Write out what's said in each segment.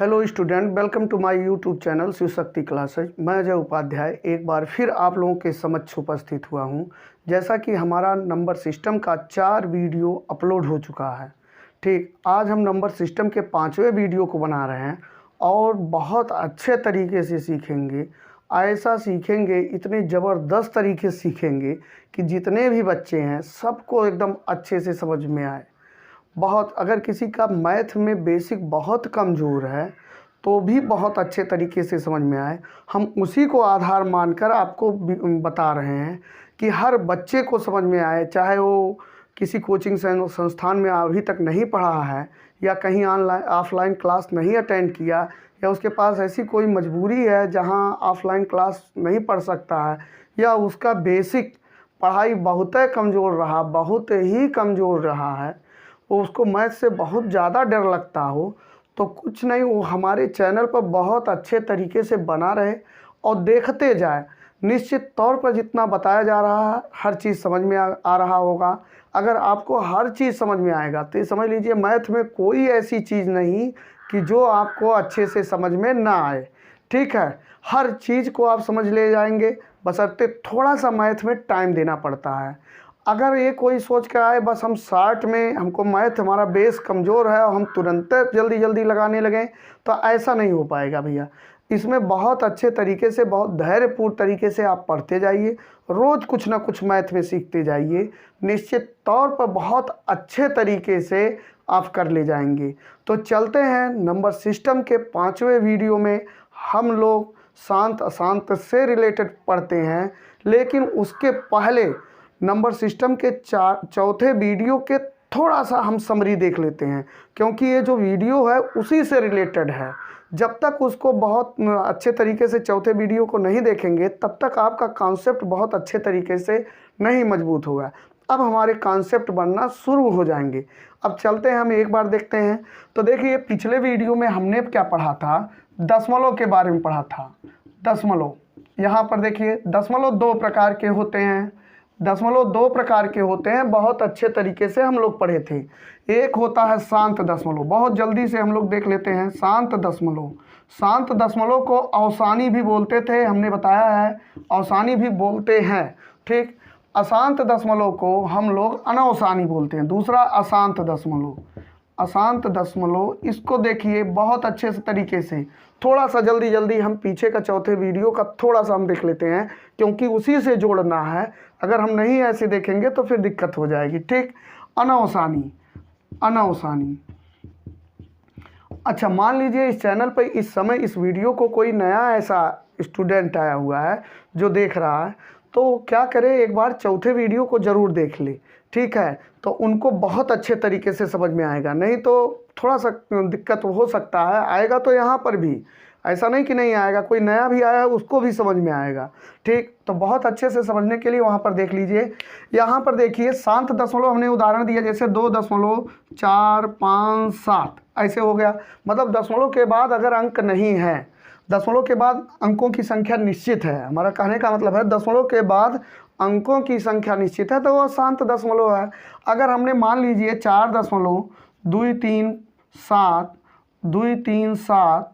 Hello student, welcome to my YouTube channel Shiv Shakti classes. मैं अजय उपाध्याय एक बार फिर आप लोगों के समक्ष उपस्थित हुआ हूं। जैसा कि हमारा नंबर सिस्टम का 4 वीडियो अपलोड हो चुका है। ठीक, आज हम नंबर सिस्टम के 5वें वीडियो को बना रहे हैं और बहुत अच्छे तरीके से सीखेंगे। ऐसा सीखेंगे, इतने ज़बरदस्त तरीके से सीखेंगे कि जितने भी बच्चे हैं सबको एकदम अच्छे से समझ में आए। बहुत अगर किसी का मैथ में बेसिक बहुत कमज़ोर है तो भी बहुत अच्छे तरीके से समझ में आए, हम उसी को आधार मानकर आपको बता रहे हैं कि हर बच्चे को समझ में आए। चाहे वो किसी कोचिंग संस्थान में अभी तक नहीं पढ़ा है या कहीं ऑनलाइन ऑफलाइन क्लास नहीं अटेंड किया, या उसके पास ऐसी कोई मजबूरी है जहां ऑफलाइन क्लास नहीं पढ़ सकता है, या उसका बेसिक पढ़ाई बहुत ही कमज़ोर रहा है, उसको मैथ से बहुत ज़्यादा डर लगता हो, तो कुछ नहीं, वो हमारे चैनल पर बहुत अच्छे तरीके से बना रहे और देखते जाए। निश्चित तौर पर जितना बताया जा रहा है हर चीज़ समझ में आ रहा होगा। अगर आपको हर चीज़ समझ में आएगा तो ये समझ लीजिए मैथ में कोई ऐसी चीज़ नहीं कि जो आपको अच्छे से समझ में ना आए। ठीक है, हर चीज़ को आप समझ ले जाएंगे, बशर्ते थोड़ा सा मैथ में टाइम देना पड़ता है। अगर ये कोई सोच कर आए बस हम शॉर्ट में, हमको मैथ हमारा बेस कमज़ोर है और हम तुरंत जल्दी जल्दी लगाने लगें, तो ऐसा नहीं हो पाएगा भैया। इसमें बहुत अच्छे तरीके से, बहुत धैर्यपूर्ण तरीके से आप पढ़ते जाइए, रोज़ कुछ ना कुछ मैथ में सीखते जाइए। निश्चित तौर पर बहुत अच्छे तरीके से आप कर ले जाएंगे। तो चलते हैं नंबर सिस्टम के 5वें वीडियो में। हम लोग शांत अशांत से रिलेटेड पढ़ते हैं, लेकिन उसके पहले नंबर सिस्टम के चौथे वीडियो के थोड़ा सा हम समरी देख लेते हैं, क्योंकि ये जो वीडियो है उसी से रिलेटेड है। जब तक उसको बहुत अच्छे तरीके से चौथे वीडियो को नहीं देखेंगे तब तक आपका कॉन्सेप्ट बहुत अच्छे तरीके से नहीं मजबूत होगा। अब हमारे कॉन्सेप्ट बनना शुरू हो जाएंगे। अब चलते हैं, हम एक बार देखते हैं। तो देखिए, पिछले वीडियो में हमने क्या पढ़ा था, दशमलव के बारे में पढ़ा था। दशमलव, यहाँ पर देखिए, दशमलव 2 प्रकार के होते हैं। दशमलव 2 प्रकार के होते हैं, बहुत अच्छे तरीके से हम लोग पढ़े थे। एक होता है शांत दशमलव, बहुत जल्दी से हम लोग देख लेते हैं। शांत दशमलव, शांत दशमलव को अवसानी भी बोलते थे, हमने बताया है, अवसानी भी बोलते हैं। ठीक, अशांत दशमलव को हम लोग अनवसानी बोलते हैं। दूसरा अशांत दशमलव, अशांत दशमलव, इसको देखिए बहुत अच्छे से तरीके से, थोड़ा सा जल्दी हम पीछे का चौथे वीडियो का थोड़ा सा हम देख लेते हैं, क्योंकि उसी से जोड़ना है। अगर हम नहीं ऐसे देखेंगे तो फिर दिक्कत हो जाएगी। ठीक, अनवसानी, अनवसानी। अच्छा, मान लीजिए इस चैनल पर इस समय इस वीडियो को कोई नया ऐसा स्टूडेंट आया हुआ है जो देख रहा है, तो क्या करे, एक बार चौथे वीडियो को ज़रूर देख ले। ठीक है, तो उनको बहुत अच्छे तरीके से समझ में आएगा। नहीं तो थोड़ा सा दिक्कत हो सकता है, आएगा तो यहाँ पर भी, ऐसा नहीं कि नहीं आएगा, कोई नया भी आया है उसको भी समझ में आएगा। ठीक, तो बहुत अच्छे से समझने के लिए वहाँ पर देख लीजिए। यहाँ पर देखिए, शांत दशमलव हमने उदाहरण दिया, जैसे 2.457 ऐसे हो गया। मतलब दशमलव के बाद अगर अंक नहीं है, दशमलव के बाद अंकों की संख्या निश्चित है, हमारा कहने का मतलब है दशमलव के बाद अंकों की संख्या निश्चित है, तो वह शांत दशमलव है। अगर हमने मान लीजिए 4.237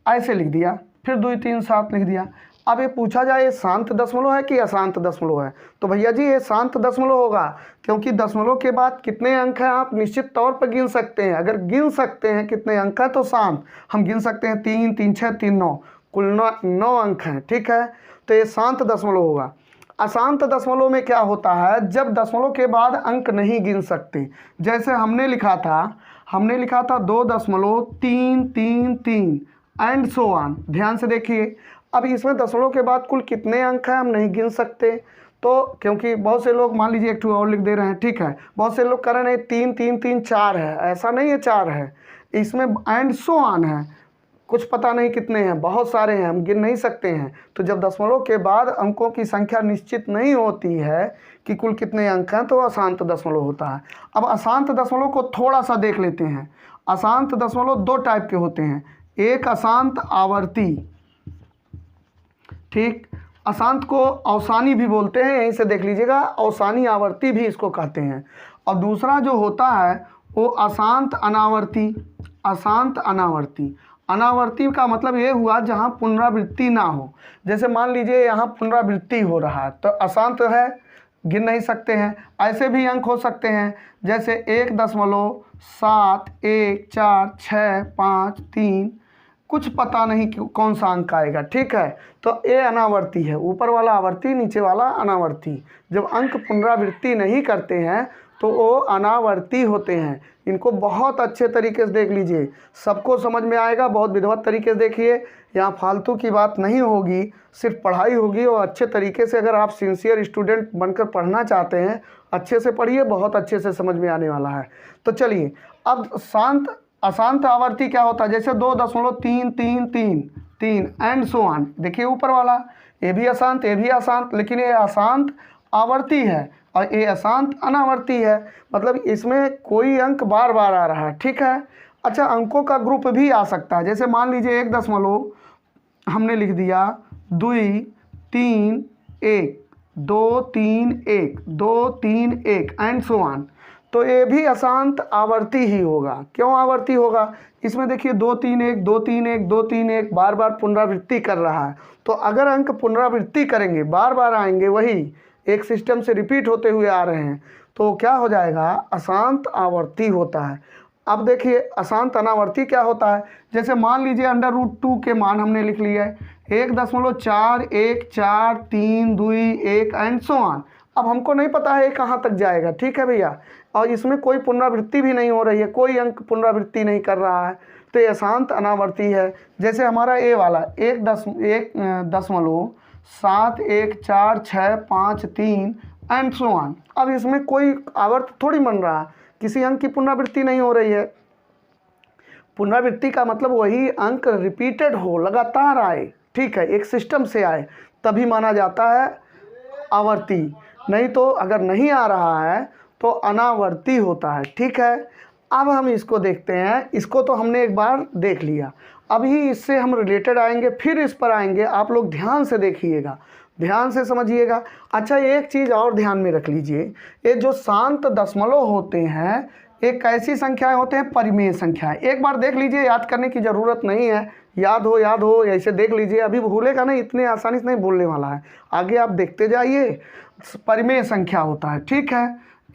ऐसे लिख दिया, फिर 237 लिख दिया। अब ये पूछा जाए ये शांत दशमलव है कि अशांत दशमलव है, तो भैया जी ये शांत दशमलव होगा, क्योंकि दशमलव के बाद कितने अंक हैं आप निश्चित तौर पर गिन सकते हैं। अगर गिन सकते हैं कितने अंक हैं तो शांत, हम गिन सकते हैं 3, 3, 6, 3, 9, कुल 9 अंक हैं। ठीक है, तो ये शांत दशमलव होगा। अशांत दशमलव में क्या होता है, जब दशमलव के बाद अंक नहीं गिन सकते, जैसे हमने लिखा था 2.333 एंड सो ऑन। ध्यान से देखिए, अब इसमें दशमलव के बाद कुल कितने अंक हैं हम नहीं गिन सकते, तो क्योंकि बहुत से लोग मान लीजिए एक और लिख दे रहे हैं। ठीक है, बहुत से लोग कह रहे हैं 3, 3, 3, 4 है, ऐसा नहीं है, 4 है, इसमें एंड सो ऑन है, कुछ पता नहीं कितने हैं, बहुत सारे हैं, हम गिन नहीं सकते हैं। तो जब दशमलव के बाद अंकों की संख्या निश्चित नहीं होती है कि कुल कितने अंक हैं, तो अशांत दशमलव होता है। अब अशांत दशमलव को थोड़ा सा देख लेते हैं। अशांत दशमलव 2 टाइप के होते हैं, एक अशांत आवर्ती। ठीक, अशांत को अवसानी भी बोलते हैं, यहीं से देख लीजिएगा, अवसानी आवर्ती भी इसको कहते हैं। और दूसरा जो होता है वो अशांत अनावर्ती, अशांत अनावर्ती। अनावर्ती का मतलब ये हुआ जहाँ पुनरावृत्ति ना हो। जैसे मान लीजिए यहाँ पुनरावृत्ति हो रहा है तो अशांत है, गिन नहीं सकते हैं। ऐसे भी अंक हो सकते हैं जैसे 1.71465 कुछ पता नहीं कौन सा अंक आएगा, ठीक है। तो ये अनावर्ती है, ऊपर वाला आवर्ती, नीचे वाला अनावर्ती। जब अंक पुनरावृत्ति नहीं करते हैं तो वो अनावर्ती होते हैं। इनको बहुत अच्छे तरीके से देख लीजिए, सबको समझ में आएगा। बहुत विधिवत तरीके से देखिए, यहाँ फालतू की बात नहीं होगी, सिर्फ पढ़ाई होगी। और अच्छे तरीके से अगर आप सिंसियर स्टूडेंट बनकर पढ़ना चाहते हैं, अच्छे से पढ़िए, बहुत अच्छे से समझ में आने वाला है। तो चलिए, अब अशांत आवर्ती क्या होता है, जैसे 2.333 एंड सो ऑन। देखिए ऊपर वाला, ये भी अशांत, ये भी अशांत, लेकिन ये अशांत आवर्ती है और ये अशांत अनावर्ती है। मतलब इसमें कोई अंक बार बार आ रहा है, ठीक है। अच्छा, अंकों का ग्रुप भी आ सकता है। जैसे मान लीजिए 1 हमने लिख दिया 2 3 1 2 3 1 2 3 1 एंड सो ऑन। तो ये भी अशांत आवर्ती ही होगा। क्यों आवर्ती होगा, इसमें देखिए 2 3 1 2 3 1 2 3 1 बार बार पुनरावृत्ति कर रहा है। तो अगर अंक पुनरावृत्ति करेंगे, बार बार आएंगे, वही एक सिस्टम से रिपीट होते हुए आ रहे हैं, तो क्या हो जाएगा, अशांत आवर्ती होता है। अब देखिए अशांत अनावर्ती क्या होता है। जैसे मान लीजिए √2 के मान हमने लिख लिया है 1.41432 एंड सो ऑन। अब हमको नहीं पता है कहाँ तक जाएगा, ठीक है भैया। और इसमें कोई पुनरावृत्ति भी नहीं हो रही है, कोई अंक पुनरावृत्ति नहीं कर रहा है, तो ये अशांत अनावर्ती है। जैसे हमारा ए वाला 1.71465 एंड सो ऑन। अब इसमें कोई आवर्त थोड़ी बन रहा है, किसी अंक की पुनरावृत्ति नहीं हो रही है। पुनरावृत्ति का मतलब वही अंक रिपीटेड हो, लगातार आए, ठीक है, एक सिस्टम से आए, तभी माना जाता है आवर्ती। नहीं तो अगर नहीं आ रहा है तो अनावर्ती होता है, ठीक है। अब हम इसको देखते हैं। इसको तो हमने एक बार देख लिया, अभी इससे हम रिलेटेड आएंगे, फिर इस पर आएंगे। आप लोग ध्यान से देखिएगा, ध्यान से समझिएगा। अच्छा, एक चीज़ और ध्यान में रख लीजिए, ये जो शांत दशमलव होते हैं, एक कैसी संख्याएं होते हैं, परिमेय संख्याएं। एक बार देख लीजिए, याद करने की ज़रूरत नहीं है, याद हो ऐसे देख लीजिए, अभी भूलेगा नहीं, इतने आसानी से नहीं भूलने वाला है। आगे आप देखते जाइए, परिमेय संख्या होता है, ठीक है,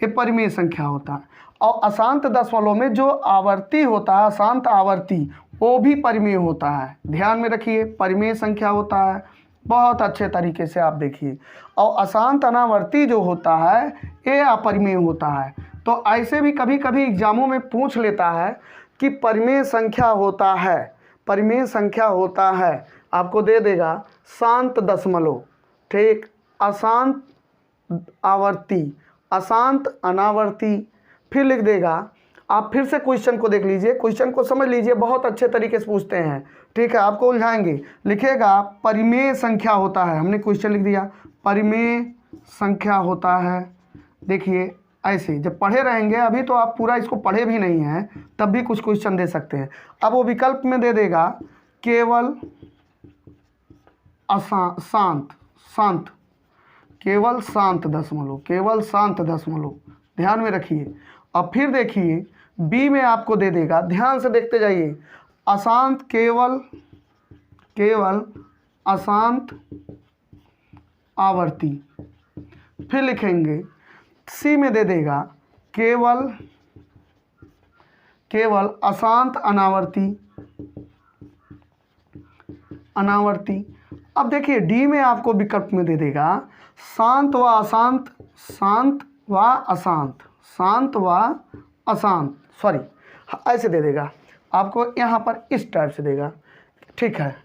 ये परिमेय संख्या होता है। और अशांत दशमलव में जो आवर्ती होता है, अशांत आवर्ती, वो भी परिमेय होता है। ध्यान में रखिए, परिमेय संख्या होता है, बहुत अच्छे तरीके से आप देखिए। और अशांत अनावर्ती जो होता है, ये अपरिमेय होता है। तो ऐसे भी कभी कभी एग्जामों में पूछ लेता है कि परिमेय संख्या होता है, परिमेय संख्या होता है, आपको दे देगा शांत दशमलव, ठीक, अशांत आवर्ती, अशांत अनावर्ती, फिर लिख देगा। आप फिर से क्वेश्चन को देख लीजिए, क्वेश्चन को समझ लीजिए, बहुत अच्छे तरीके से पूछते हैं, ठीक है, आपको उलझाएंगे। लिखेगा परिमेय संख्या होता है, हमने क्वेश्चन लिख दिया, परिमेय संख्या होता है। देखिए ऐसे जब पढ़े रहेंगे, अभी तो आप पूरा इसको पढ़े भी नहीं हैं, तब भी कुछ क्वेश्चन दे सकते हैं। अब वो विकल्प में दे देगा केवल शांत, केवल शांत दशमलव, केवल शांत दशमलव, ध्यान में रखिए। अब फिर देखिए बी में आपको दे देगा, ध्यान से देखते जाइए, अशांत, केवल अशांत आवर्ती। फिर लिखेंगे सी में दे देगा केवल अशांत अनावर्ती। अब देखिए डी में आपको विकल्प में दे देगा शांत व अशांत, शांत व अशांत, शांत व अशांत, सॉरी ऐसे दे देगा आपको, यहाँ पर इस टाइप से देगा, ठीक है।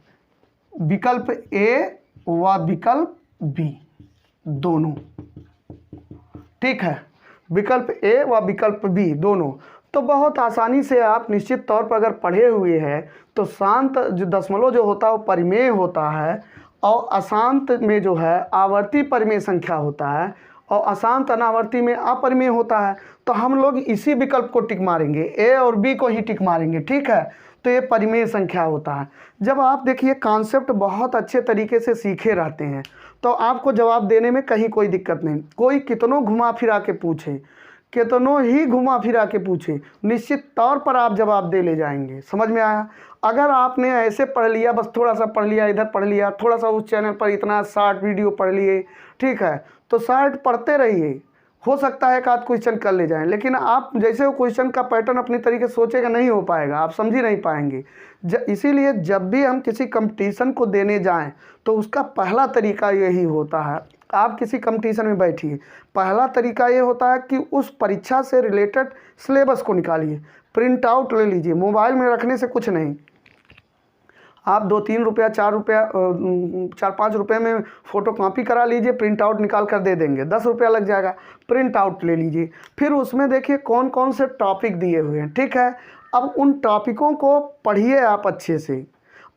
विकल्प ए व विकल्प बी दोनों, ठीक है, विकल्प ए व विकल्प बी दोनों। तो बहुत आसानी से आप निश्चित तौर पर अगर पढ़े हुए हैं तो शांत जो दशमलव जो होता है वो परिमेय होता है, और अशांत में जो है आवर्ती परिमेय संख्या होता है, और अशांत अनावर्ती में अपरिमेय होता है। तो हम लोग इसी विकल्प को टिक मारेंगे, ए और बी को ही टिक मारेंगे, ठीक है। तो ये परिमेय संख्या होता है। जब आप देखिए कॉन्सेप्ट बहुत अच्छे तरीके से सीखे रहते हैं तो आपको जवाब देने में कहीं कोई दिक्कत नहीं। कोई कितनों घुमा फिरा के पूछे, कितनों ही घुमा फिरा के पूछे, निश्चित तौर पर आप जवाब दे ले जाएंगे। समझ में आया। अगर आपने ऐसे पढ़ लिया, बस थोड़ा सा पढ़ लिया, इधर पढ़ लिया, थोड़ा सा उस चैनल पर इतना शॉर्ट वीडियो पढ़ लिए, ठीक है, तो शॉर्ट पढ़ते रहिए, हो सकता है कि आप क्वेश्चन कर ले जाएं, लेकिन आप जैसे वो क्वेश्चन का पैटर्न अपनी तरीके से सोचेगा नहीं हो पाएगा, आप समझ ही नहीं पाएंगे। इसीलिए जब भी हम किसी कंपटीशन को देने जाएं तो उसका पहला तरीका यही होता है, आप किसी कंपटीशन में बैठिए, पहला तरीका ये होता है कि उस परीक्षा से रिलेटेड सिलेबस को निकालिए, प्रिंट आउट ले लीजिए, मोबाइल में रखने से कुछ नहीं। आप 2-3 रुपया 4-5 रुपये में फ़ोटो कॉपी करा लीजिए, प्रिंट आउट निकाल कर दे देंगे, 10 रुपया लग जाएगा। प्रिंट आउट ले लीजिए, फिर उसमें देखिए कौन कौन से टॉपिक दिए हुए हैं, ठीक है। अब उन टॉपिकों को पढ़िए आप अच्छे से,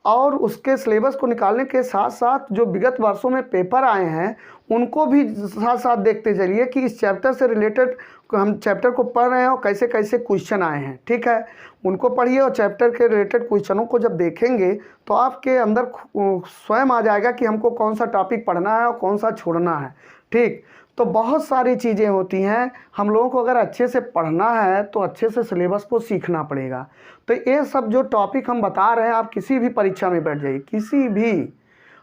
और उसके सिलेबस को निकालने के साथ साथ जो विगत वर्षों में पेपर आए हैं उनको भी साथ साथ देखते चलिए कि इस चैप्टर से रिलेटेड हम चैप्टर को पढ़ रहे हैं और कैसे कैसे क्वेश्चन आए हैं, ठीक है, उनको पढ़िए। और चैप्टर के रिलेटेड क्वेश्चनों को जब देखेंगे तो आपके अंदर स्वयं आ जाएगा कि हमको कौन सा टॉपिक पढ़ना है और कौन सा छोड़ना है, ठीक। तो बहुत सारी चीज़ें होती हैं, हम लोगों को अगर अच्छे से पढ़ना है तो अच्छे से सिलेबस को सीखना पड़ेगा। तो ये सब जो टॉपिक हम बता रहे हैं, आप किसी भी परीक्षा में बैठ जाइए, किसी भी,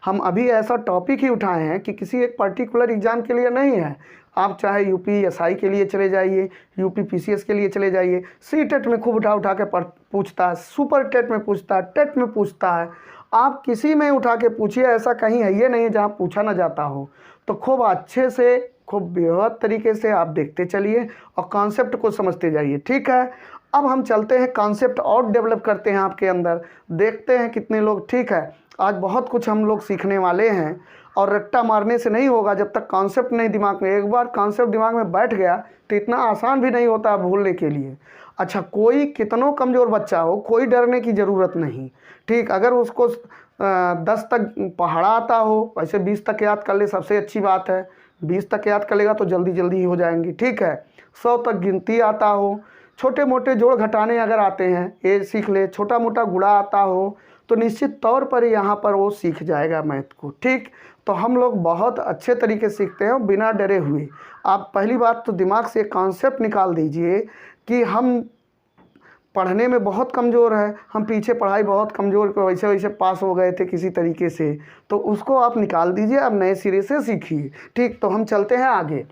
हम अभी ऐसा टॉपिक ही उठाए हैं कि किसी एक पर्टिकुलर एग्ज़ाम के लिए नहीं है, आप चाहे यूपीएसआई के लिए चले जाइए, यूपी पीसीएस के लिए चले जाइए, सीटेट में खूब उठा के पूछता है, सुपर टेट में पूछता है, टेट में पूछता है, आप किसी में उठा के पूछिए, ऐसा कहीं है ये नहीं है जहाँ पूछा ना जाता हो। तो खूब अच्छे से, खूब बेहद तरीके से आप देखते चलिए और कॉन्सेप्ट को समझते जाइए, ठीक है। अब हम चलते हैं, कॉन्सेप्ट और डेवलप करते हैं आपके अंदर, देखते हैं कितने लोग, ठीक है। आज बहुत कुछ हम लोग सीखने वाले हैं और रट्टा मारने से नहीं होगा जब तक कॉन्सेप्ट नहीं दिमाग में, एक बार कॉन्सेप्ट दिमाग में बैठ गया तो इतना आसान भी नहीं होता भूलने के लिए। अच्छा, कोई कितनों कमज़ोर बच्चा हो, कोई डरने की ज़रूरत नहीं, ठीक। अगर उसको 10 तक पढ़ा आता हो, वैसे 20 तक याद कर ले, सबसे अच्छी बात है, 20 तक याद कर लेगा तो जल्दी जल्दी ही हो जाएंगी, ठीक है। 100 तक गिनती आता हो, छोटे मोटे जोड़ घटाने अगर आते हैं ये सीख ले, छोटा मोटा गुणा आता हो तो निश्चित तौर पर यहाँ पर वो सीख जाएगा मैथ को, ठीक। तो हम लोग बहुत अच्छे तरीके से सीखते हैं बिना डरे हुए। आप पहली बात तो दिमाग से कॉन्सेप्ट निकाल दीजिए कि हम पढ़ने में बहुत कमज़ोर है, हम पीछे पढ़ाई बहुत कमज़ोर, वैसे वैसे पास हो गए थे किसी तरीके से, तो उसको आप निकाल दीजिए, अब नए सिरे से सीखिए, ठीक। तो हम चलते हैं आगे।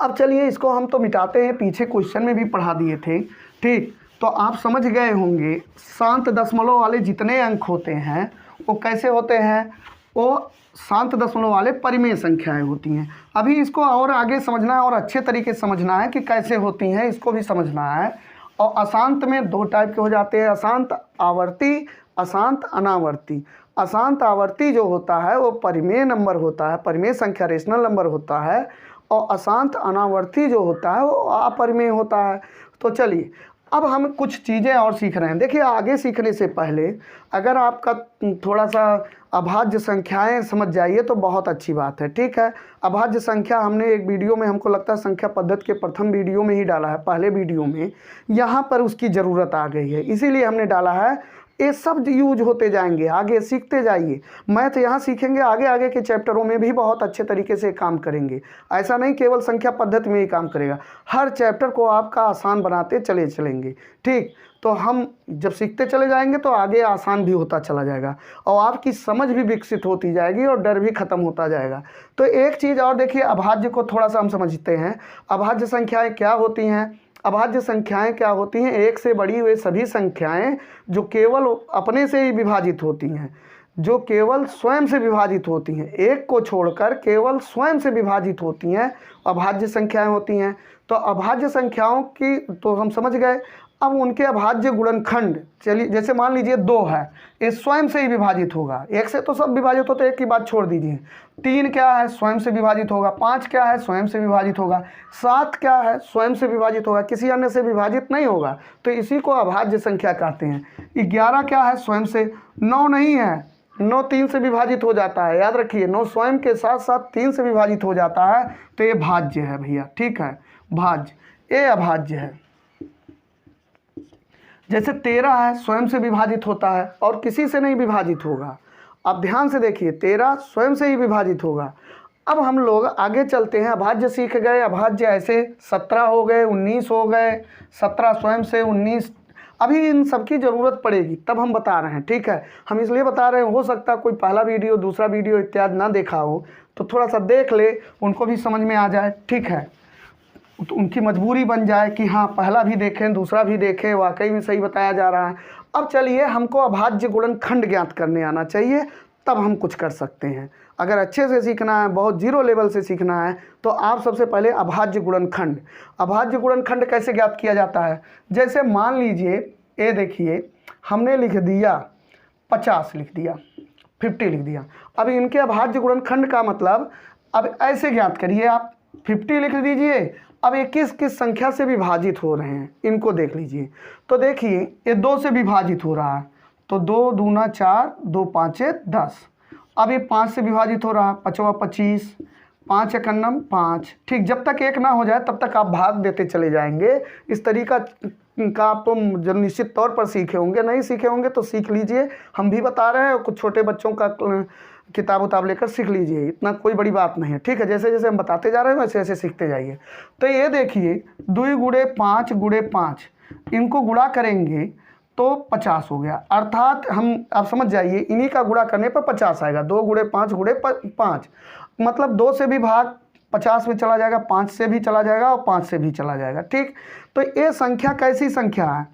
अब चलिए इसको हम तो मिटाते हैं, पीछे क्वेश्चन में भी पढ़ा दिए थे, ठीक। तो आप समझ गए होंगे शांत दशमलव वाले जितने अंक होते हैं वो कैसे होते हैं, वो शांत दशमलव वाले परिमेय संख्याएं होती हैं। अभी इसको और आगे समझना है और अच्छे तरीके से समझना है कि कैसे होती हैं, इसको भी समझना है। और अशांत में 2 टाइप के हो जाते हैं, अशांत आवर्ती, अशांत अनावर्ती। अशांत आवर्ती जो होता है वो परिमेय नंबर होता है, परिमेय संख्या रेशनल नंबर होता है, और अशांत अनावर्ती जो होता है वो अपरिमेय होता है। तो चलिए अब हम कुछ चीज़ें और सीख रहे हैं। देखिए आगे सीखने से पहले अगर आपका थोड़ा सा अभाज्य संख्याएं समझ जाइए तो बहुत अच्छी बात है, ठीक है। अभाज्य संख्या हमने एक वीडियो में, हमको लगता है संख्या पद्धति के प्रथम वीडियो में ही डाला है, पहले वीडियो में, यहाँ पर उसकी ज़रूरत आ गई है इसीलिए हमने डाला है। ये सब यूज होते जाएंगे, आगे सीखते जाइए। मैथ यहाँ सीखेंगे, आगे आगे के चैप्टरों में भी बहुत अच्छे तरीके से काम करेंगे। ऐसा नहीं केवल संख्या पद्धति में ही काम करेगा, हर चैप्टर को आपका आसान बनाते चलेंगे, ठीक। तो हम जब सीखते चले जाएंगे तो आगे आसान भी होता चला जाएगा और आपकी समझ भी विकसित होती जाएगी और डर भी खत्म होता जाएगा। तो एक चीज़ और देखिए, अभाज्य को थोड़ा सा हम समझते हैं। अभाज्य संख्याएँ क्या होती हैं? अभाज्य संख्याएं क्या होती हैं? एक से बड़ी हुए सभी संख्याएं जो केवल अपने से ही विभाजित होती हैं, जो केवल स्वयं से विभाजित होती हैं, एक को छोड़कर केवल स्वयं से विभाजित होती हैं, अभाज्य संख्याएं होती हैं। तो अभाज्य संख्याओं की तो हम समझ गए। अब उनके अभाज्य गुणनखंड, चलिए जैसे मान लीजिए 2 है, ये स्वयं से ही विभाजित होगा, 1 से तो सब विभाजित होते, 1 की बात छोड़ दीजिए। 3 क्या है? स्वयं से विभाजित होगा। 5 क्या है? स्वयं से विभाजित होगा। 7 क्या है? स्वयं से विभाजित होगा, किसी अन्य से विभाजित नहीं होगा, तो इसी को अभाज्य संख्या कहते हैं। 11 क्या है? स्वयं से। 9 नहीं है, 9 3 से विभाजित हो जाता है, याद रखिए 9 स्वयं के साथ साथ 3 से विभाजित हो जाता है, तो ये भाज्य है भैया, ठीक है, भाज्य, ये अभाज्य है। जैसे 13 है, स्वयं से विभाजित होता है और किसी से नहीं विभाजित होगा। अब ध्यान से देखिए, 13 स्वयं से ही विभाजित होगा। अब हम लोग आगे चलते हैं, अभाज्य सीख गए। अभाज्य ऐसे 17 हो गए, 19 हो गए, 17 स्वयं से, 19 अभी इन सब की ज़रूरत पड़ेगी तब हम बता रहे हैं, ठीक है। हम इसलिए बता रहे हैं, हो सकता है कोई पहला वीडियो दूसरा वीडियो इत्यादि ना देखा हो, तो थोड़ा सा देख ले, उनको भी समझ में आ जाए, ठीक है। तो उनकी मजबूरी बन जाए कि हाँ पहला भी देखें दूसरा भी देखें, वाकई में सही बताया जा रहा है। अब चलिए, हमको अभाज्य गुणनखंड ज्ञात करने आना चाहिए, तब हम कुछ कर सकते हैं। अगर अच्छे से सीखना है, बहुत जीरो लेवल से सीखना है, तो आप सबसे पहले अभाज्य गुणनखंड कैसे ज्ञात किया जाता है। जैसे मान लीजिए, ये देखिए हमने लिख दिया 50 लिख दिया, 50 लिख दिया। अब इनके अभाज्य गुणनखंड का मतलब, अब ऐसे ज्ञात करिए, आप 50 लिख दीजिए। अब ये किस किस संख्या से विभाजित हो रहे हैं इनको देख लीजिए। तो देखिए ये 2 से विभाजित हो रहा है, तो 2 दूना 4, 2 पाँचे 10। अब ये 5 से विभाजित हो रहा है, 5 25, 5 एकन्नम 5। ठीक, जब तक 1 ना हो जाए तब तक आप भाग देते चले जाएंगे। इस तरीका का आप तो जब निश्चित तौर पर सीखे होंगे, नहीं सीखे होंगे तो सीख लीजिए। हम भी बता रहे हैं, कुछ छोटे बच्चों का किताब उताब लेकर सीख लीजिए, इतना कोई बड़ी बात नहीं है, ठीक है। जैसे जैसे हम बताते जा रहे हैं वैसे वैसे सीखते जाइए। तो ये देखिए 2 गुणे 5 गुणे 5, इनको गुणा करेंगे तो 50 हो गया। अर्थात हम, आप समझ जाइए, इन्हीं का गुणा करने पर 50 आएगा। 2 गुणे 5 गुणे 5, मतलब 2 से भी भाग 50 में चला जाएगा, 5 से भी चला जाएगा और 5 से भी चला जाएगा, ठीक। तो ये संख्या कैसी संख्या है?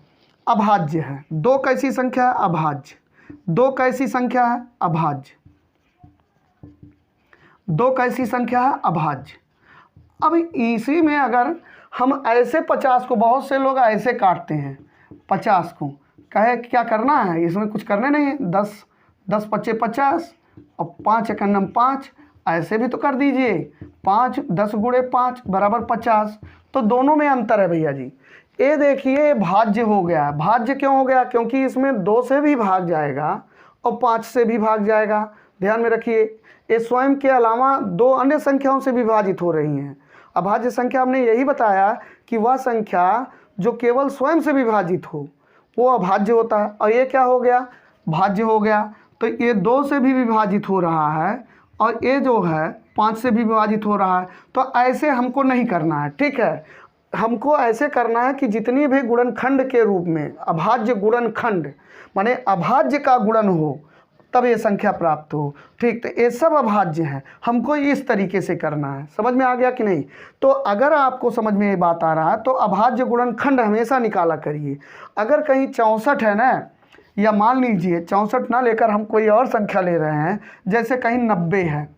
अभाज्य है। 2 कैसी संख्या है? अभाज्य। 2 कैसी संख्या है? अभाज्य। 2 कैसी संख्या है? अभाज्य। अब इसी में अगर हम ऐसे 50 को, बहुत से लोग ऐसे काटते हैं 50 को, कहे क्या करना है, इसमें कुछ करने नहीं है, 10 पच्चे 50 और 5 एकन्नम 5, ऐसे भी तो कर दीजिए। 5 10 गुणे 5 बराबर 50। तो दोनों में अंतर है भैया जी। ये देखिए भाज्य हो गया। भाज्य क्यों हो गया? क्योंकि इसमें 2 से भी भाग जाएगा और 5 से भी भाग जाएगा। ध्यान में रखिए, ये स्वयं के अलावा 2 अन्य संख्याओं से विभाजित हो रही हैं। अभाज्य संख्या हमने यही बताया कि वह संख्या जो केवल स्वयं से विभाजित हो वो अभाज्य होता है। और ये क्या हो गया? भाज्य हो गया। तो ये 2 से भी विभाजित हो रहा है और ये जो है 5 से भी विभाजित हो रहा है। तो ऐसे हमको नहीं करना है, ठीक है। हमको ऐसे करना है कि जितनी भी गुणनखंड के रूप में अभाज्य गुणनखंड, माने अभाज्य का गुणन हो तब ये संख्या प्राप्त हो, ठीक। तो ये सब अभाज्य है, हमको इस तरीके से करना है। समझ में आ गया कि नहीं? तो अगर आपको समझ में ये बात आ रहा है तो अभाज्य गुणनखंड हमेशा निकाला करिए। अगर कहीं 64 है ना, या मान लीजिए 64 ना लेकर हम कोई और संख्या ले रहे हैं, जैसे कहीं 90 है,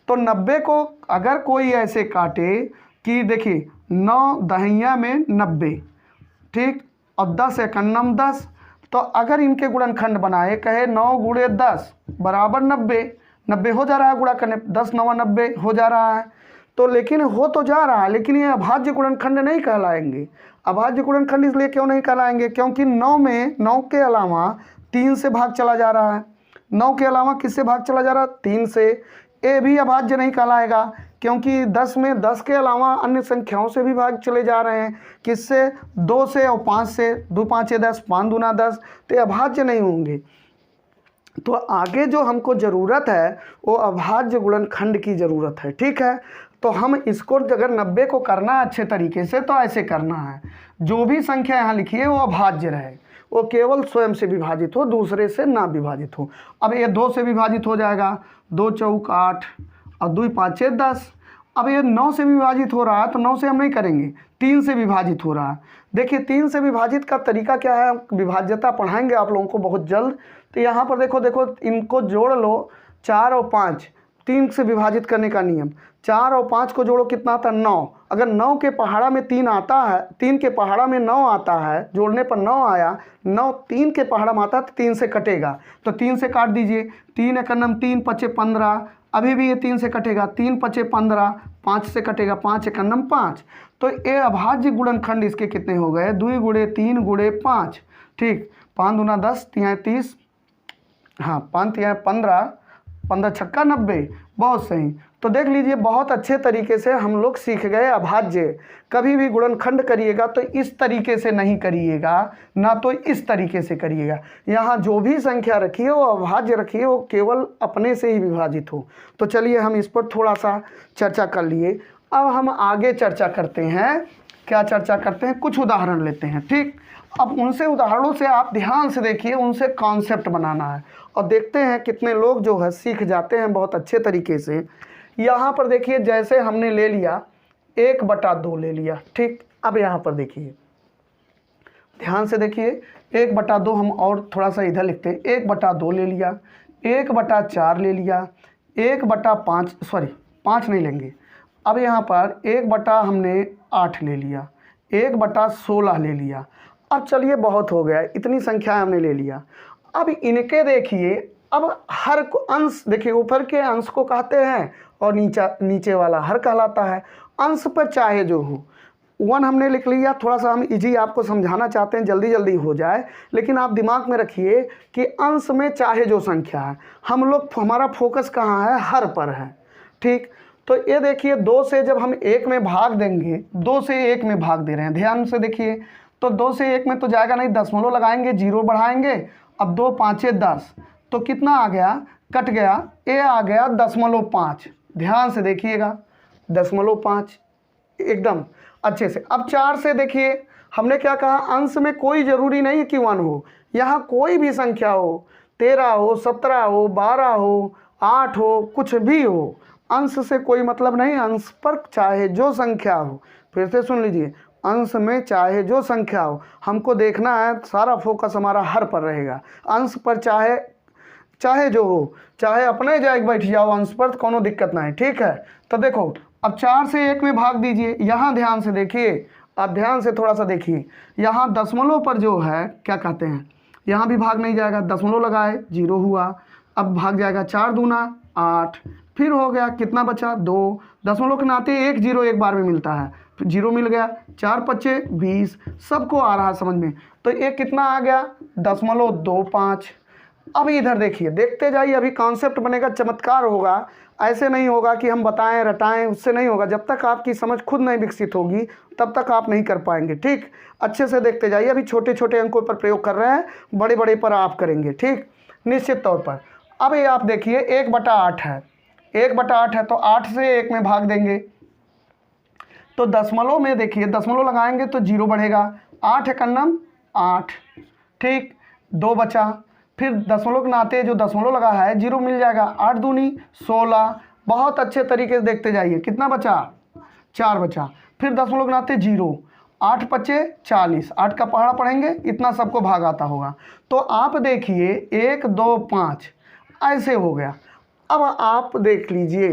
तो 90 को अगर कोई ऐसे काटे कि देखिए 9 दहिया में 90, ठीक, और 10 एकन्नम 10, तो अगर इनके गुणनखंड बनाए, कहे 9 गुणे 10 बराबर 90, 90 हो जा रहा है गुणा करने, 10 9 90 हो जा रहा है। तो लेकिन हो तो जा रहा है, लेकिन ये अभाज्य गुणनखंड नहीं कहलाएंगे। अभाज्य गुणनखंड इसलिए क्यों नहीं कहलाएंगे? क्योंकि 9 में 9 के अलावा 3 से भाग चला जा रहा है। 9 के अलावा किससे भाग चला जा रहा है? 3 से। ये भी अभाज्य नहीं कहलाएगा, क्योंकि 10 में 10 के अलावा अन्य संख्याओं से भी भाग चले जा रहे हैं। किससे? 2 से और 5 से। 2 5 10, 5 दूना 10, तो अभाज्य नहीं होंगे। तो आगे जो हमको ज़रूरत है वो अभाज्य गुणनखंड की ज़रूरत है, ठीक है। तो हम इसको अगर 90 को करना है अच्छे तरीके से तो ऐसे करना है, जो भी संख्या यहाँ लिखी है वो अभाज्य रहे, वो केवल स्वयं से विभाजित हो, दूसरे से ना विभाजित हो। अब ये 2 से विभाजित हो जाएगा, 2 चौक 8 और 2 पाँचे 10। अब ये 9 से विभाजित हो रहा है तो 9 से हम नहीं करेंगे, 3 से विभाजित हो रहा है। देखिए 3 से विभाजित का तरीका क्या है, विभाज्यता पढ़ाएंगे आप लोगों को बहुत जल्द। तो यहाँ पर देखो इनको जोड़ लो, 4 और 5, 3 से विभाजित करने का नियम। 4 और 5 को जोड़ो, कितना आता है? 9। अगर 9 के पहाड़ा में 3 आता है, 3 के पहाड़ा में 9 आता है, जोड़ने पर 9 आया, 9 3 के पहाड़ा में आता है तो 3 से कटेगा, तो 3 से काट दीजिए। 3 एकन्नम 3 पचे 15, अभी भी ये 3 से कटेगा, 3 पचे 15, 5 से कटेगा, 5 एकन्नम 5। तो ये अभाज्य गुणनखंड इसके कितने हो गए? 2 गुणे 3 गुणे 5, ठीक। 5 दूना 10, 3 30, हाँ 5 3 15, 15 छक्का 90, बहुत सही। तो देख लीजिए बहुत अच्छे तरीके से हम लोग सीख गए अभाज्य। कभी भी गुणनखंड करिएगा तो इस तरीके से नहीं करिएगा, ना तो इस तरीके से करिएगा। यहाँ जो भी संख्या रखिए वो अभाज्य रखिए, वो केवल अपने से ही विभाजित हो। तो चलिए हम इस पर थोड़ा सा चर्चा कर लिए। अब हम आगे चर्चा करते हैं क्या चर्चा करते हैं, कुछ उदाहरण लेते हैं। ठीक, अब उनसे उदाहरणों से आप ध्यान से देखिए, उनसे कॉन्सेप्ट बनाना है और देखते हैं कितने लोग जो है सीख जाते हैं बहुत अच्छे तरीके से। यहाँ पर देखिए, जैसे हमने ले लिया 1/2 ले लिया। ठीक, अब यहाँ पर देखिए, ध्यान से देखिए, 1/2 हम और थोड़ा सा इधर लिखते हैं, 1/2 ले लिया, 1/4 ले लिया, 1/5, सॉरी 5 नहीं लेंगे। अब यहाँ पर हमने 8 ले लिया, 1/16 ले लिया। अब चलिए बहुत हो गया, इतनी संख्या हमने ले लिया। अब इनके देखिए, अब हर को अंश देखिए, ऊपर के अंश को कहते हैं और नीचे वाला हर कहलाता है। अंश पर चाहे जो हो, 1 हमने लिख लिया। थोड़ा सा हम इजी आपको समझाना चाहते हैं, जल्दी जल्दी हो जाए, लेकिन आप दिमाग में रखिए कि अंश में चाहे जो संख्या है, हमारा फोकस कहाँ है, हर पर है। ठीक, तो ये देखिए 2 से जब हम 1 में भाग देंगे, 2 से 1 में भाग दे रहे हैं, ध्यान से देखिए, तो 2 से 1 में तो जाएगा नहीं, दशमलव लगाएंगे, 0 बढ़ाएंगे। अब 2 5 10, तो कितना आ गया, कट गया, ये आ गया 0.5। ध्यान से देखिएगा, 0.5 एकदम अच्छे से। अब 4 से देखिए, हमने क्या कहा, अंश में कोई ज़रूरी नहीं कि 1 हो, यहाँ कोई भी संख्या हो, 13 हो, 17 हो, 12 हो, 8 हो, कुछ भी हो, अंश से कोई मतलब नहीं, अंश पर चाहे जो संख्या हो। फिर से सुन लीजिए, अंश में चाहे जो संख्या हो, हमको देखना है, सारा फोकस हमारा हर पर रहेगा। अंश पर चाहे जो हो, चाहे अपने जाएग बैठ जाओ अंश पर, तो कोनो दिक्कत नहीं। ठीक है, तो देखो अब 4 से 1 में भाग दीजिए। यहाँ ध्यान से देखिए, आप ध्यान से थोड़ा सा देखिए, यहाँ दशमलव पर जो है क्या कहते हैं, यहाँ भी भाग नहीं जाएगा, दशमलव लगाए 0 हुआ। अब भाग जाएगा 4 दूना 8, फिर हो गया, कितना बचा 2, दशमलव के नाते 1 0 एक बार में मिलता है, 0 मिल गया, 4 5 20, सबको आ रहा समझ में। तो ये कितना आ गया, 0.25। अब इधर देखिए, देखते जाइए, अभी कॉन्सेप्ट बनेगा, चमत्कार होगा। ऐसे नहीं होगा कि हम बताएं रटाएं, उससे नहीं होगा। जब तक आपकी समझ खुद नहीं विकसित होगी तब तक आप नहीं कर पाएंगे। ठीक, अच्छे से देखते जाइए। अभी छोटे छोटे अंकों पर प्रयोग कर रहे हैं, बड़े बड़े पर आप करेंगे। ठीक, निश्चित तौर पर। अब ये आप देखिए 1/8 है, 1/8 है, तो 8 से 1 में भाग देंगे, तो दशमलव में देखिए, दशमलव लगाएंगे तो 0 बढ़ेगा, 8 एकन्नम 8। ठीक, 2 बचा, फिर दशमलव के नाते जो दशमलव लगा है 0 मिल जाएगा, 8 दूनी 16। बहुत अच्छे तरीके से देखते जाइए, कितना बचा, 4 बचा, फिर दशमलव के नाते 0, 8 5 40, 8 का पहाड़ा पढ़ेंगे, इतना सबको भाग आता होगा। तो आप देखिए 1 2 5 ऐसे हो गया। अब आप देख लीजिए,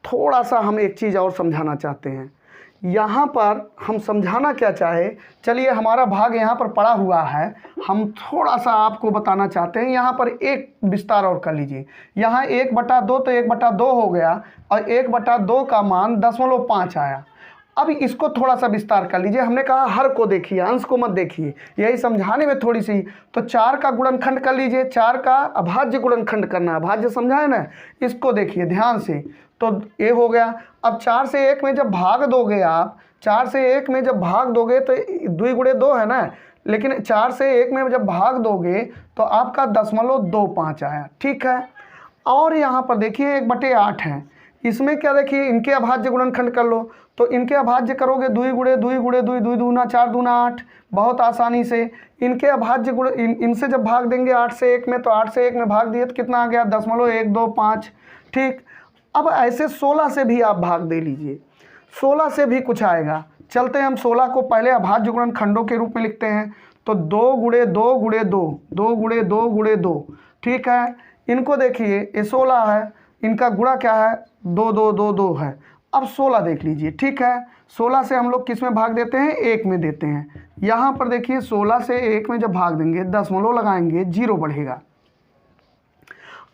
थोड़ा सा हम एक चीज़ और समझाना चाहते हैं। यहाँ पर हम समझाना क्या चाहे, चलिए हमारा भाग यहाँ पर पड़ा हुआ है, हम थोड़ा सा आपको बताना चाहते हैं। यहाँ पर एक विस्तार और कर लीजिए, यहाँ 1/2 तो 1/2 हो गया, और 1/2 का मान 0.5 आया। अब इसको थोड़ा सा विस्तार कर लीजिए। हमने कहा हर को देखिए, अंश को मत देखिए, यही समझाने में थोड़ी सी। तो 4 का गुणनखंड कर लीजिए, 4 का अभाज्य गुणनखंड करना है, अभाज्य समझाए ना, इसको देखिए ध्यान से। तो ये हो गया। अब 4 से 1 में जब भाग दोगे आप, 4 से 1 में जब भाग दोगे तो 2 गुणे 2 है ना, लेकिन 4 से 1 में जब भाग दोगे तो आपका 0.25 आया। ठीक है, और यहाँ पर देखिए 1/8 है, इसमें क्या देखिए, इनके अभाज्य गुणनखंड कर लो। तो इनके अभाज्य करोगे 2 गुणे 2 गुणे 2, 2 दूना 4 दूना 8, बहुत आसानी से। इनके अभाज्य गुण इनसे जब भाग देंगे 8 से 1 में, तो 8 से 1 में भाग दिए तो कितना आ गया, 0.125। ठीक, अब ऐसे 16 से भी आप भाग दे लीजिए, 16 से भी कुछ आएगा। चलते हैं हम 16 को पहले अभाज्य गुणनखंडों के रूप में लिखते हैं। तो 2 गुणे 2 गुणे 2, 2 गुणे 2 गुणे 2। ठीक है, इनको देखिए, ये 16 है, इनका गुणा क्या है, 2 2 2 2 है। अब 16 देख लीजिए। ठीक है, 16 से हम लोग किस में भाग देते हैं, 1 में देते हैं। यहाँ पर देखिए 16 से 1 में जब भाग देंगे, दशमलव लगाएंगे, 0 बढ़ेगा।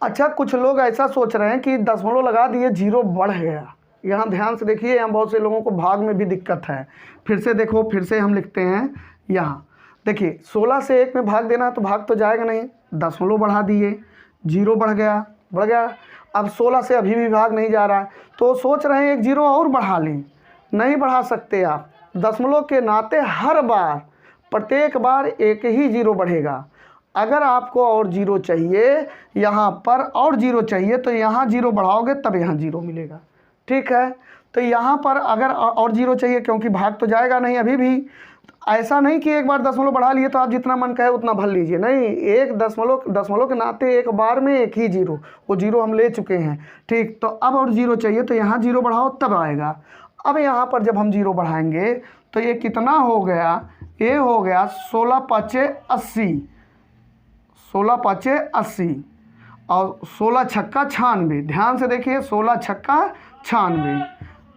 अच्छा, कुछ लोग ऐसा सोच रहे हैं कि दशमलव लगा दिए 0 बढ़ गया। यहाँ ध्यान से देखिए, यहाँ बहुत से लोगों को भाग में भी दिक्कत है। फिर से देखो, फिर से हम लिखते हैं, यहाँ देखिए 16 से 1 में भाग देना है तो भाग तो जाएगा नहीं, दशमलव बढ़ा दिए, 0 बढ़ गया। अब 16 से अभी भी भाग नहीं जा रहा है, तो सोच रहे हैं एक 0 और बढ़ा लें। नहीं बढ़ा सकते आप, दशमलव के नाते हर बार, प्रत्येक बार एक ही 0 बढ़ेगा। अगर आपको और 0 चाहिए, यहाँ पर और 0 चाहिए, तो यहाँ 0 बढ़ाओगे तब यहाँ 0 मिलेगा। ठीक है, तो यहाँ पर अगर और जीरो चाहिए, क्योंकि भाग तो जाएगा नहीं अभी भी। ऐसा नहीं कि एक बार दशमलव बढ़ा लिए तो आप जितना मन कहे उतना भर लीजिए, नहीं, एक दशमलव के नाते एक बार में एक ही जीरो, वो जीरो हम ले चुके हैं। ठीक, तो अब और जीरो चाहिए तो यहाँ जीरो बढ़ाओ तब आएगा। अब यहाँ पर जब हम जीरो बढ़ाएंगे तो ये कितना हो गया, ये हो गया 16 पाँचे 80, 16 पाँचे 80 और 16 छक्का 96। ध्यान से देखिए, 16 छक्का 96,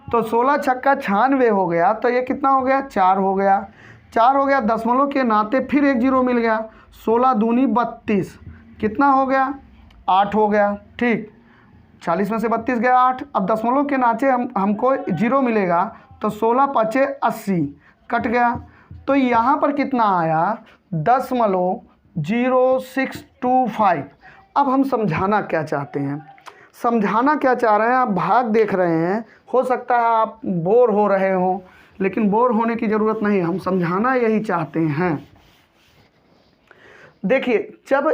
तो 16 छक्का 96 हो गया। तो ये कितना हो गया, 4 हो गया, 4 हो गया। दशमलव के नाते फिर एक जीरो मिल गया, 16 दूनी 32, कितना हो गया, 8 हो गया। ठीक, 40 में से 32 गया 8। अब दशमलव के नाते हमको जीरो मिलेगा, तो 16 पाँचे 80 कट गया। तो यहाँ पर कितना आया, 0.0625। अब हम समझाना क्या चाहते हैं, समझाना क्या चाह रहे हैं, आप भाग देख रहे हैं, हो सकता है आप बोर हो रहे हो, लेकिन बोर होने की ज़रूरत नहीं, हम समझाना यही चाहते हैं। देखिए, जब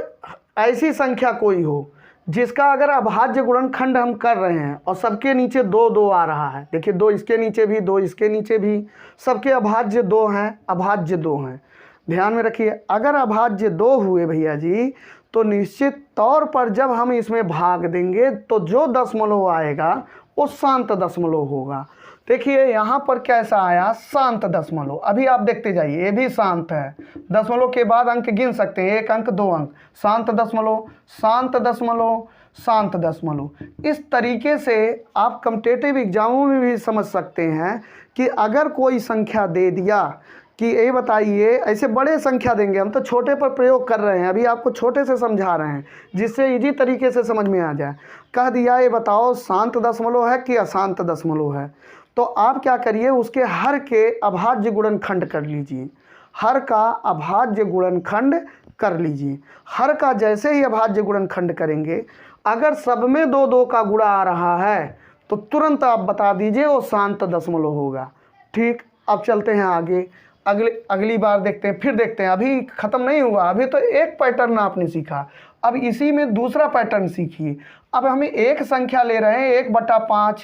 ऐसी संख्या कोई हो जिसका अगर अभाज्य गुणनखंड हम कर रहे हैं और सबके नीचे 2 2 आ रहा है, देखिए 2 इसके नीचे भी, 2 इसके नीचे भी, सबके अभाज्य 2 हैं, अभाज्य 2 हैं। ध्यान में रखिए, अगर अभाज्य 2 हुए भैया जी, तो निश्चित तौर पर जब हम इसमें भाग देंगे तो जो दशमलव आएगा वो शांत दशमलव होगा। देखिए यहाँ पर कैसा आया, शांत दशमलव। अभी आप देखते जाइए, ये भी शांत है, दशमलव के बाद अंक गिन सकते हैं, 1 अंक 2 अंक, शांत दशमलव, शांत दशमलव, शांत दशमलव। इस तरीके से आप कॉम्पिटिटिव एग्जामों में भी समझ सकते हैं कि अगर कोई संख्या दे दिया कि ये बताइए, ऐसे बड़े संख्या देंगे, हम तो छोटे पर प्रयोग कर रहे हैं, अभी आपको छोटे से समझा रहे हैं जिससे इजी तरीके से समझ में आ जाए। कह दिया ये बताओ शांत दशमलव है कि अशांत दशमलव है, तो आप क्या करिए, उसके हर के अभाज्य गुणनखंड कर लीजिए, हर का अभाज्य गुणनखंड कर लीजिए। हर का जैसे ही अभाज्य गुणनखंड करेंगे, अगर सब में 2 2 का गुणा आ रहा है तो तुरंत आप बता दीजिए वो शांत दशमलव होगा। ठीक, अब चलते हैं आगे, अगली बार देखते हैं, फिर देखते हैं। अभी ख़त्म नहीं हुआ, अभी तो एक पैटर्न आपने सीखा, अब इसी में दूसरा पैटर्न सीखिए। अब हमें एक संख्या ले रहे हैं 1/5,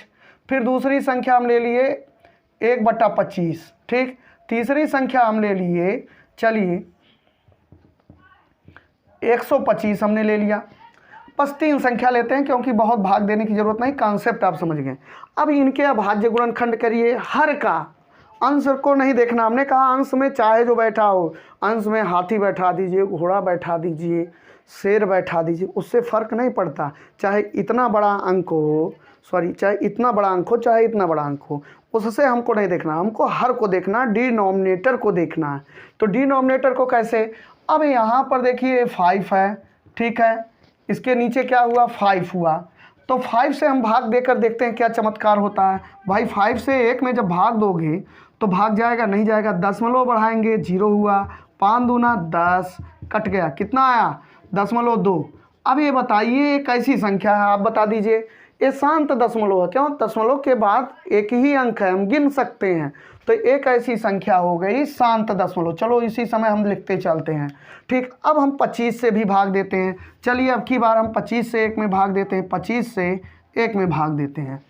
फिर दूसरी संख्या हम ले लिए 1/25। ठीक, तीसरी संख्या हम ले लिए, चलिए 125 हमने ले लिया। बस 3 संख्या लेते हैं क्योंकि बहुत भाग देने की ज़रूरत नहीं, कॉन्सेप्ट आप समझ गए। अब इनके अभाज्य गुणनखंड करिए, हर का, अंश को नहीं देखना, हमने कहा अंश में चाहे जो बैठा हो, अंश में हाथी बैठा दीजिए, घोड़ा बैठा दीजिए, शेर बैठा दीजिए, उससे फ़र्क नहीं पड़ता। चाहे इतना बड़ा अंक हो, चाहे इतना बड़ा अंक हो, चाहे इतना बड़ा अंक हो, उससे हमको नहीं देखना, हमको हर को देखना, डिनोमिनेटर को देखना है। तो डिनोमिनेटर को कैसे, अब यहाँ पर देखिए 5 है, ठीक है, इसके नीचे क्या हुआ, 5 हुआ, तो 5 से हम भाग देकर देखते हैं क्या चमत्कार होता है। भाई 5 से 1 में जब भाग दोगे तो भाग जाएगा, नहीं जाएगा, दशमलव बढ़ाएंगे, 0 हुआ, 5 दूना 10, कट गया, कितना आया, 0.2। अब ये बताइए ये कैसी संख्या है, आप बता दीजिए। ये शांत दशमलव है, क्यों, दशमलव के बाद एक ही अंक है, हम गिन सकते हैं, तो एक ऐसी संख्या हो गई शांत दशमलव। चलो इसी समय हम लिखते चलते हैं। ठीक, अब हम 25 से भी भाग देते हैं, चलिए अब की बार हम 25 से 1 में भाग देते हैं, 25 से 1 में भाग देते हैं।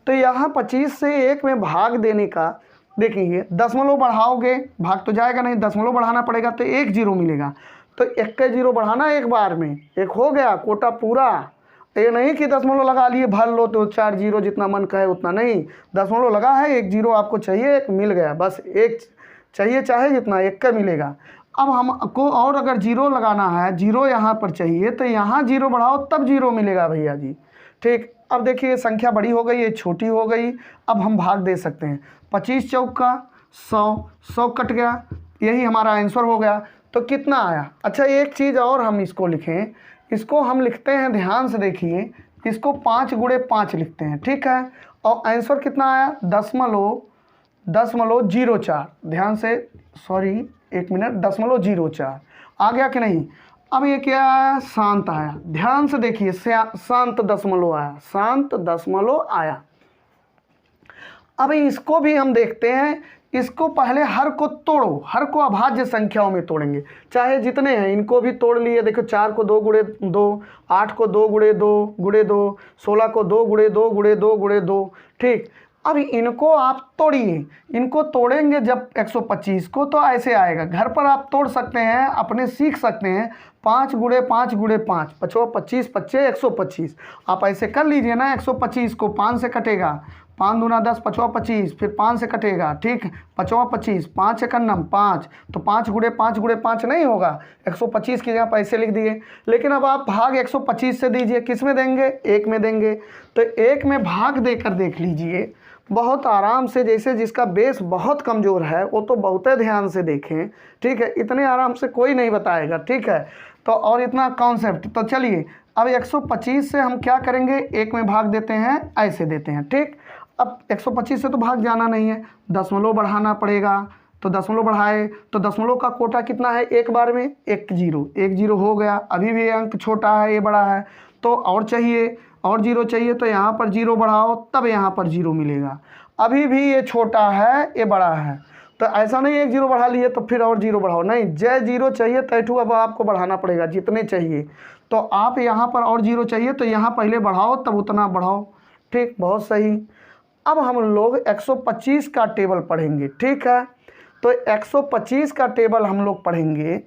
तो यहाँ 25 से 1 में भाग देने का देखिए, दशमलव बढ़ाओगे भाग तो जाएगा नहीं, दशमलव बढ़ाना पड़ेगा तो 1 0 मिलेगा, तो 1 का 0 बढ़ाना एक बार में, 1 हो गया, कोटा पूरा। ये नहीं कि दशमलव लगा लिए भर लो तो 4 0 जितना मन कहे उतना, नहीं, दशमलव लगा है, 1 0 आपको चाहिए, 1 मिल गया, बस 1 चाहिए, चाहे जितना 1 का मिलेगा। अब हमको और अगर 0 लगाना है, 0 यहाँ पर चाहिए, तो यहाँ 0 बढ़ाओ तब 0 मिलेगा भैया जी। ठीक, अब देखिए संख्या बड़ी हो गई, ये छोटी हो गई, अब हम भाग दे सकते हैं। 25 चौका 100, 100 कट गया, यही हमारा आंसर हो गया। तो कितना आया, अच्छा एक चीज़ और हम इसको लिखें, इसको हम लिखते हैं, ध्यान से देखिए, इसको 5 × 5 लिखते हैं, ठीक है, और आंसर कितना आया, 0.04। ध्यान से, सॉरी 1 मिनट, 0.04 आ गया कि नहीं। अब ये क्या आया, शांत आया, ध्यान से देखिए, शांत दशमलव आया, शांत दशमलव आया। अब इसको भी हम देखते हैं, इसको पहले हर को तोड़ो, हर को अभाज्य संख्याओं में तोड़ेंगे, चाहे जितने हैं, इनको भी तोड़ लिए। देखो 4 को 2 × 2, 8 को 2 × 2 × 2, 16 को 2 × 2 × 2 × 2, ठीक। अब इनको आप तोड़िए, इनको तोड़ेंगे जब 125 को तो ऐसे आएगा। घर पर आप तोड़ सकते हैं, अपने सीख सकते हैं। 5 गुणे 5 गुणे 5 पचो 25 पच्चे 125। आप ऐसे कर लीजिए ना। 125 को 5 से कटेगा, 5 दूना 10 पचवा 25, फिर 5 से कटेगा, ठीक, पचवा 25, 5 एकन्नम 5, तो 5 गुणे 5 गुणे 5 नहीं होगा। 125 की जगह पैसे लिख दिए। लेकिन अब आप भाग 125 से दीजिए, किस में देंगे? 1 में देंगे। तो 1 में भाग देकर देख लीजिए, बहुत आराम से। जैसे जिसका बेस बहुत कमज़ोर है वो तो बहुत ध्यान से देखें, ठीक है। इतने आराम से कोई नहीं बताएगा, ठीक है। तो और इतना कॉन्सेप्ट, तो चलिए अब 125 से हम क्या करेंगे? 1 में भाग देते हैं, ऐसे देते हैं, ठीक। अब 125 से तो भाग जाना नहीं है, दशमलव बढ़ाना पड़ेगा। तो दशमलव बढ़ाए तो दशमलव का कोटा कितना है? एक बार में 1 0, 1 0 हो गया। अभी भी अंक छोटा है, ये बड़ा है, तो और चाहिए, और 0 चाहिए, तो यहाँ पर 0 बढ़ाओ, तब यहाँ पर 0 मिलेगा। अभी भी ये छोटा है, ये बड़ा है, तो ऐसा नहीं 1 0 बढ़ा लिए तो फिर और 0 बढ़ाओ, नहीं। जय 0 चाहिए तैठू अब आपको बढ़ाना पड़ेगा जितने चाहिए। तो आप यहाँ पर और 0 चाहिए तो यहाँ पहले बढ़ाओ, तब उतना बढ़ाओ, ठीक, बहुत सही। अब हम लोग 125 का टेबल पढ़ेंगे, ठीक है। तो 125 का टेबल हम लोग पढ़ेंगे,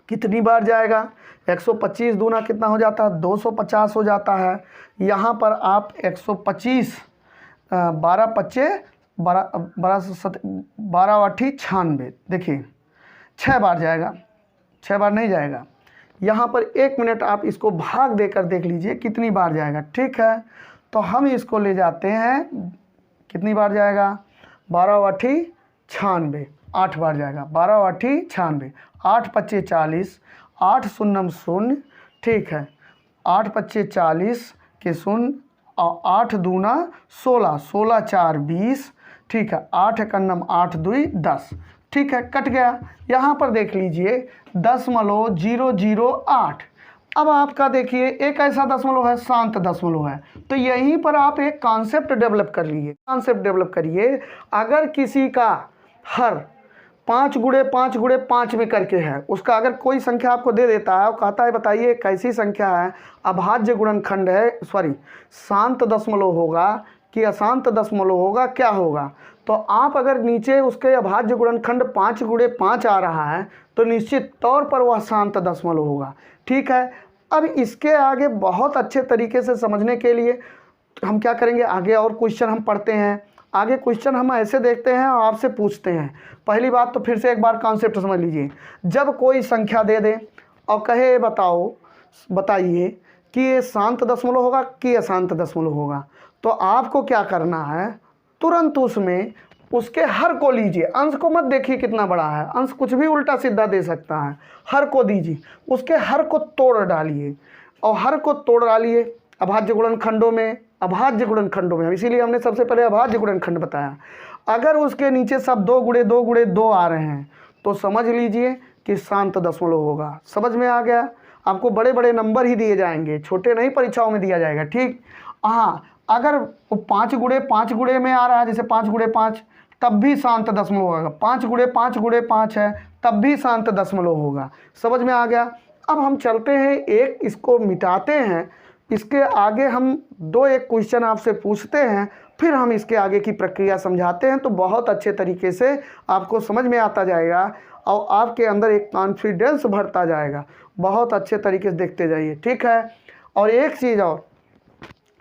कितनी बार जाएगा? 125 दूना कितना हो जाता है? 250 हो जाता है। यहाँ पर आप 125 12 पच्चे 12 अठी 96, देखिए 6 बार जाएगा, 6 बार नहीं जाएगा। यहाँ पर 1 मिनट आप इसको भाग देकर देख लीजिए कितनी बार जाएगा, ठीक है। तो हम इसको ले जाते हैं, कितनी बार जाएगा? 12 अठी 96, 8 बार जाएगा। 12 अठी 96, 8 पच्चे 40, 8 शून्यम 0, ठीक है। 8 पच्चे 40 के 0 और 8 दूना 16, 16 4 20, ठीक है। 8 एकन्नम 8 2 10, ठीक है, कट गया। यहाँ पर देख लीजिए 0.008। अब आपका देखिए एक ऐसा दशमलव है, शांत दशमलव है, तो यहीं पर आप एक कॉन्सेप्ट डेवलप कर लीजिए। कॉन्सेप्ट डेवलप करिए, अगर किसी का हर 5 गुणे 5 गुणे 5 में करके है, उसका अगर कोई संख्या आपको दे देता है और कहता है बताइए कैसी संख्या है, अभाज्य गुणनखंड है, सॉरी शांत दशमलव होगा कि अशांत दशमलव होगा, क्या होगा? तो आप अगर नीचे उसके अभाज्य गुणनखंड 5 गुणे 5 आ रहा है तो निश्चित तौर पर वह शांत दशमलव होगा, ठीक है। अब इसके आगे बहुत अच्छे तरीके से समझने के लिए हम क्या करेंगे, आगे और क्वेश्चन हम पढ़ते हैं। आगे क्वेश्चन हम ऐसे देखते हैं और आपसे पूछते हैं। पहली बात तो फिर से एक बार कॉन्सेप्ट समझ लीजिए। जब कोई संख्या दे दे और कहे बताइए कि ये शांत दशमलव होगा कि अशांत दशमलव होगा, तो आपको क्या करना है, तुरंत उसमें उसके हर को लीजिए। अंश को मत देखिए कितना बड़ा है, अंश कुछ भी उल्टा सीधा दे सकता है। हर को दीजिए, उसके हर को तोड़ डालिए और हर को तोड़ डालिए अभाज्य गुणनखंडों में, अभाज्य गुणनखंडों में। इसीलिए हमने सबसे पहले अभाज्य गुणनखंड बताया। अगर उसके नीचे सब 2 गुणे 2 गुणे 2 आ रहे हैं तो समझ लीजिए कि शांत दशमलव होगा। समझ में आ गया? आपको बड़े बड़े नंबर ही दिए जाएंगे, छोटे नहीं परीक्षाओं में दिया जाएगा, ठीक। हाँ, अगर वो 5 गुणे 5 गुणे में आ रहा है, जैसे 5 गुणे 5, तब भी शांत दशमलव होगा। 5 गुणे 5 गुणे 5 है, तब भी शांत दशमलव होगा। समझ में आ गया? अब हम चलते हैं, एक इसको मिटाते हैं, इसके आगे हम 1 क्वेश्चन आपसे पूछते हैं, फिर हम इसके आगे की प्रक्रिया समझाते हैं, तो बहुत अच्छे तरीके से आपको समझ में आता जाएगा और आपके अंदर एक कॉन्फिडेंस बढ़ता जाएगा। बहुत अच्छे तरीके से देखते जाइए, ठीक है। और एक चीज़ और,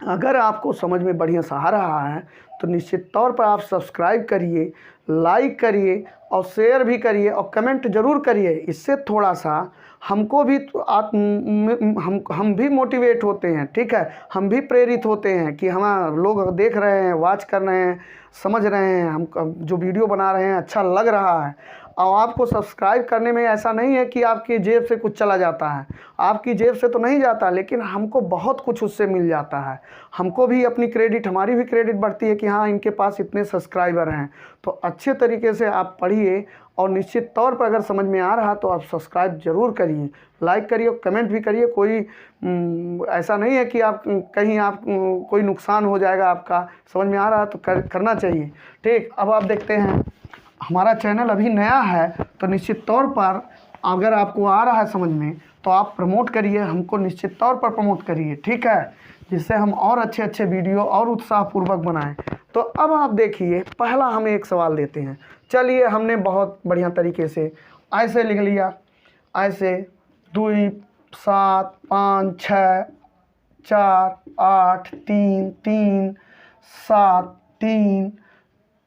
अगर आपको समझ में बढ़िया सा आ रहा है तो निश्चित तौर पर आप सब्सक्राइब करिए, लाइक करिए और शेयर भी करिए और कमेंट ज़रूर करिए। इससे थोड़ा सा हमको भी हम भी मोटिवेट होते हैं, ठीक है। हम भी प्रेरित होते हैं कि हम लोग देख रहे हैं, वॉच कर रहे हैं, समझ रहे हैं, हम जो वीडियो बना रहे हैं अच्छा लग रहा है। और आपको सब्सक्राइब करने में ऐसा नहीं है कि आपकी जेब से कुछ चला जाता है, आपकी जेब से तो नहीं जाता, लेकिन हमको बहुत कुछ उससे मिल जाता है। हमको भी अपनी क्रेडिट, हमारी भी क्रेडिट बढ़ती है कि हाँ इनके पास इतने सब्सक्राइबर हैं। तो अच्छे तरीके से आप पढ़िए और निश्चित तौर पर अगर समझ में आ रहा तो आप सब्सक्राइब ज़रूर करिए, लाइक करिए, कमेंट भी करिए। कोई ऐसा नहीं है कि आप कहीं कोई नुकसान हो जाएगा आपका। समझ में आ रहा तो करना चाहिए, ठीक। अब आप देखते हैं, हमारा चैनल अभी नया है तो निश्चित तौर पर अगर आपको आ रहा है समझ में तो आप प्रमोट करिए, हमको निश्चित तौर पर प्रमोट करिए, ठीक है, जिससे हम और अच्छे अच्छे वीडियो और उत्साहपूर्वक बनाएं। तो अब आप देखिए, पहला हम एक सवाल देते हैं। चलिए, हमने बहुत बढ़िया तरीके से ऐसे लिख लिया, ऐसे 2 7 5 6 4 8 3 3 7 3,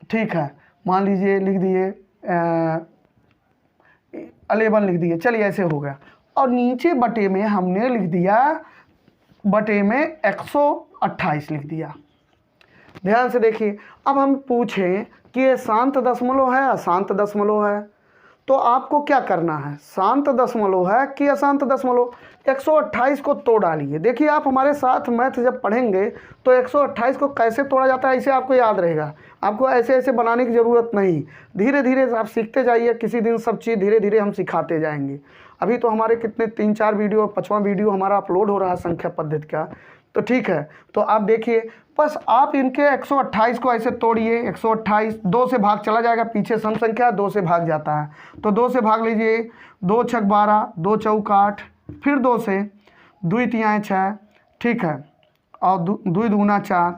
ठीक है, मान लीजिए लिख दिए 11 लिख दिए। चलिए, ऐसे हो गया। और नीचे बटे में हमने लिख दिया, बटे में 128 लिख दिया। ध्यान से देखिए, अब हम पूछें कि ये शांत दशमलव है अशांत दशमलव है, तो आपको क्या करना है, शांत दशमलव है कि अशांत दशमलव। 128 को तोड़ डालिए। देखिए, आप हमारे साथ मैथ जब पढ़ेंगे तो 128 को कैसे तोड़ा जाता है इसे आपको याद रहेगा। आपको ऐसे ऐसे बनाने की ज़रूरत नहीं, धीरे धीरे आप सीखते जाइए। किसी दिन सब चीज़ धीरे धीरे हम सिखाते जाएंगे। अभी तो हमारे कितने 3-4 वीडियो, 5वां वीडियो हमारा अपलोड हो रहा है संख्या पद्धति का, तो ठीक है। तो आप देखिए, बस आप इनके 128 को ऐसे तोड़िए। 128 2 से भाग चला जाएगा, पीछे सम संख्या 2 से भाग जाता है, तो 2 से भाग लीजिए। 2 छक 12, 2 चौक 8, फिर 2 से, 2 तियाएँ 6, ठीक है, और 2 दूना 4।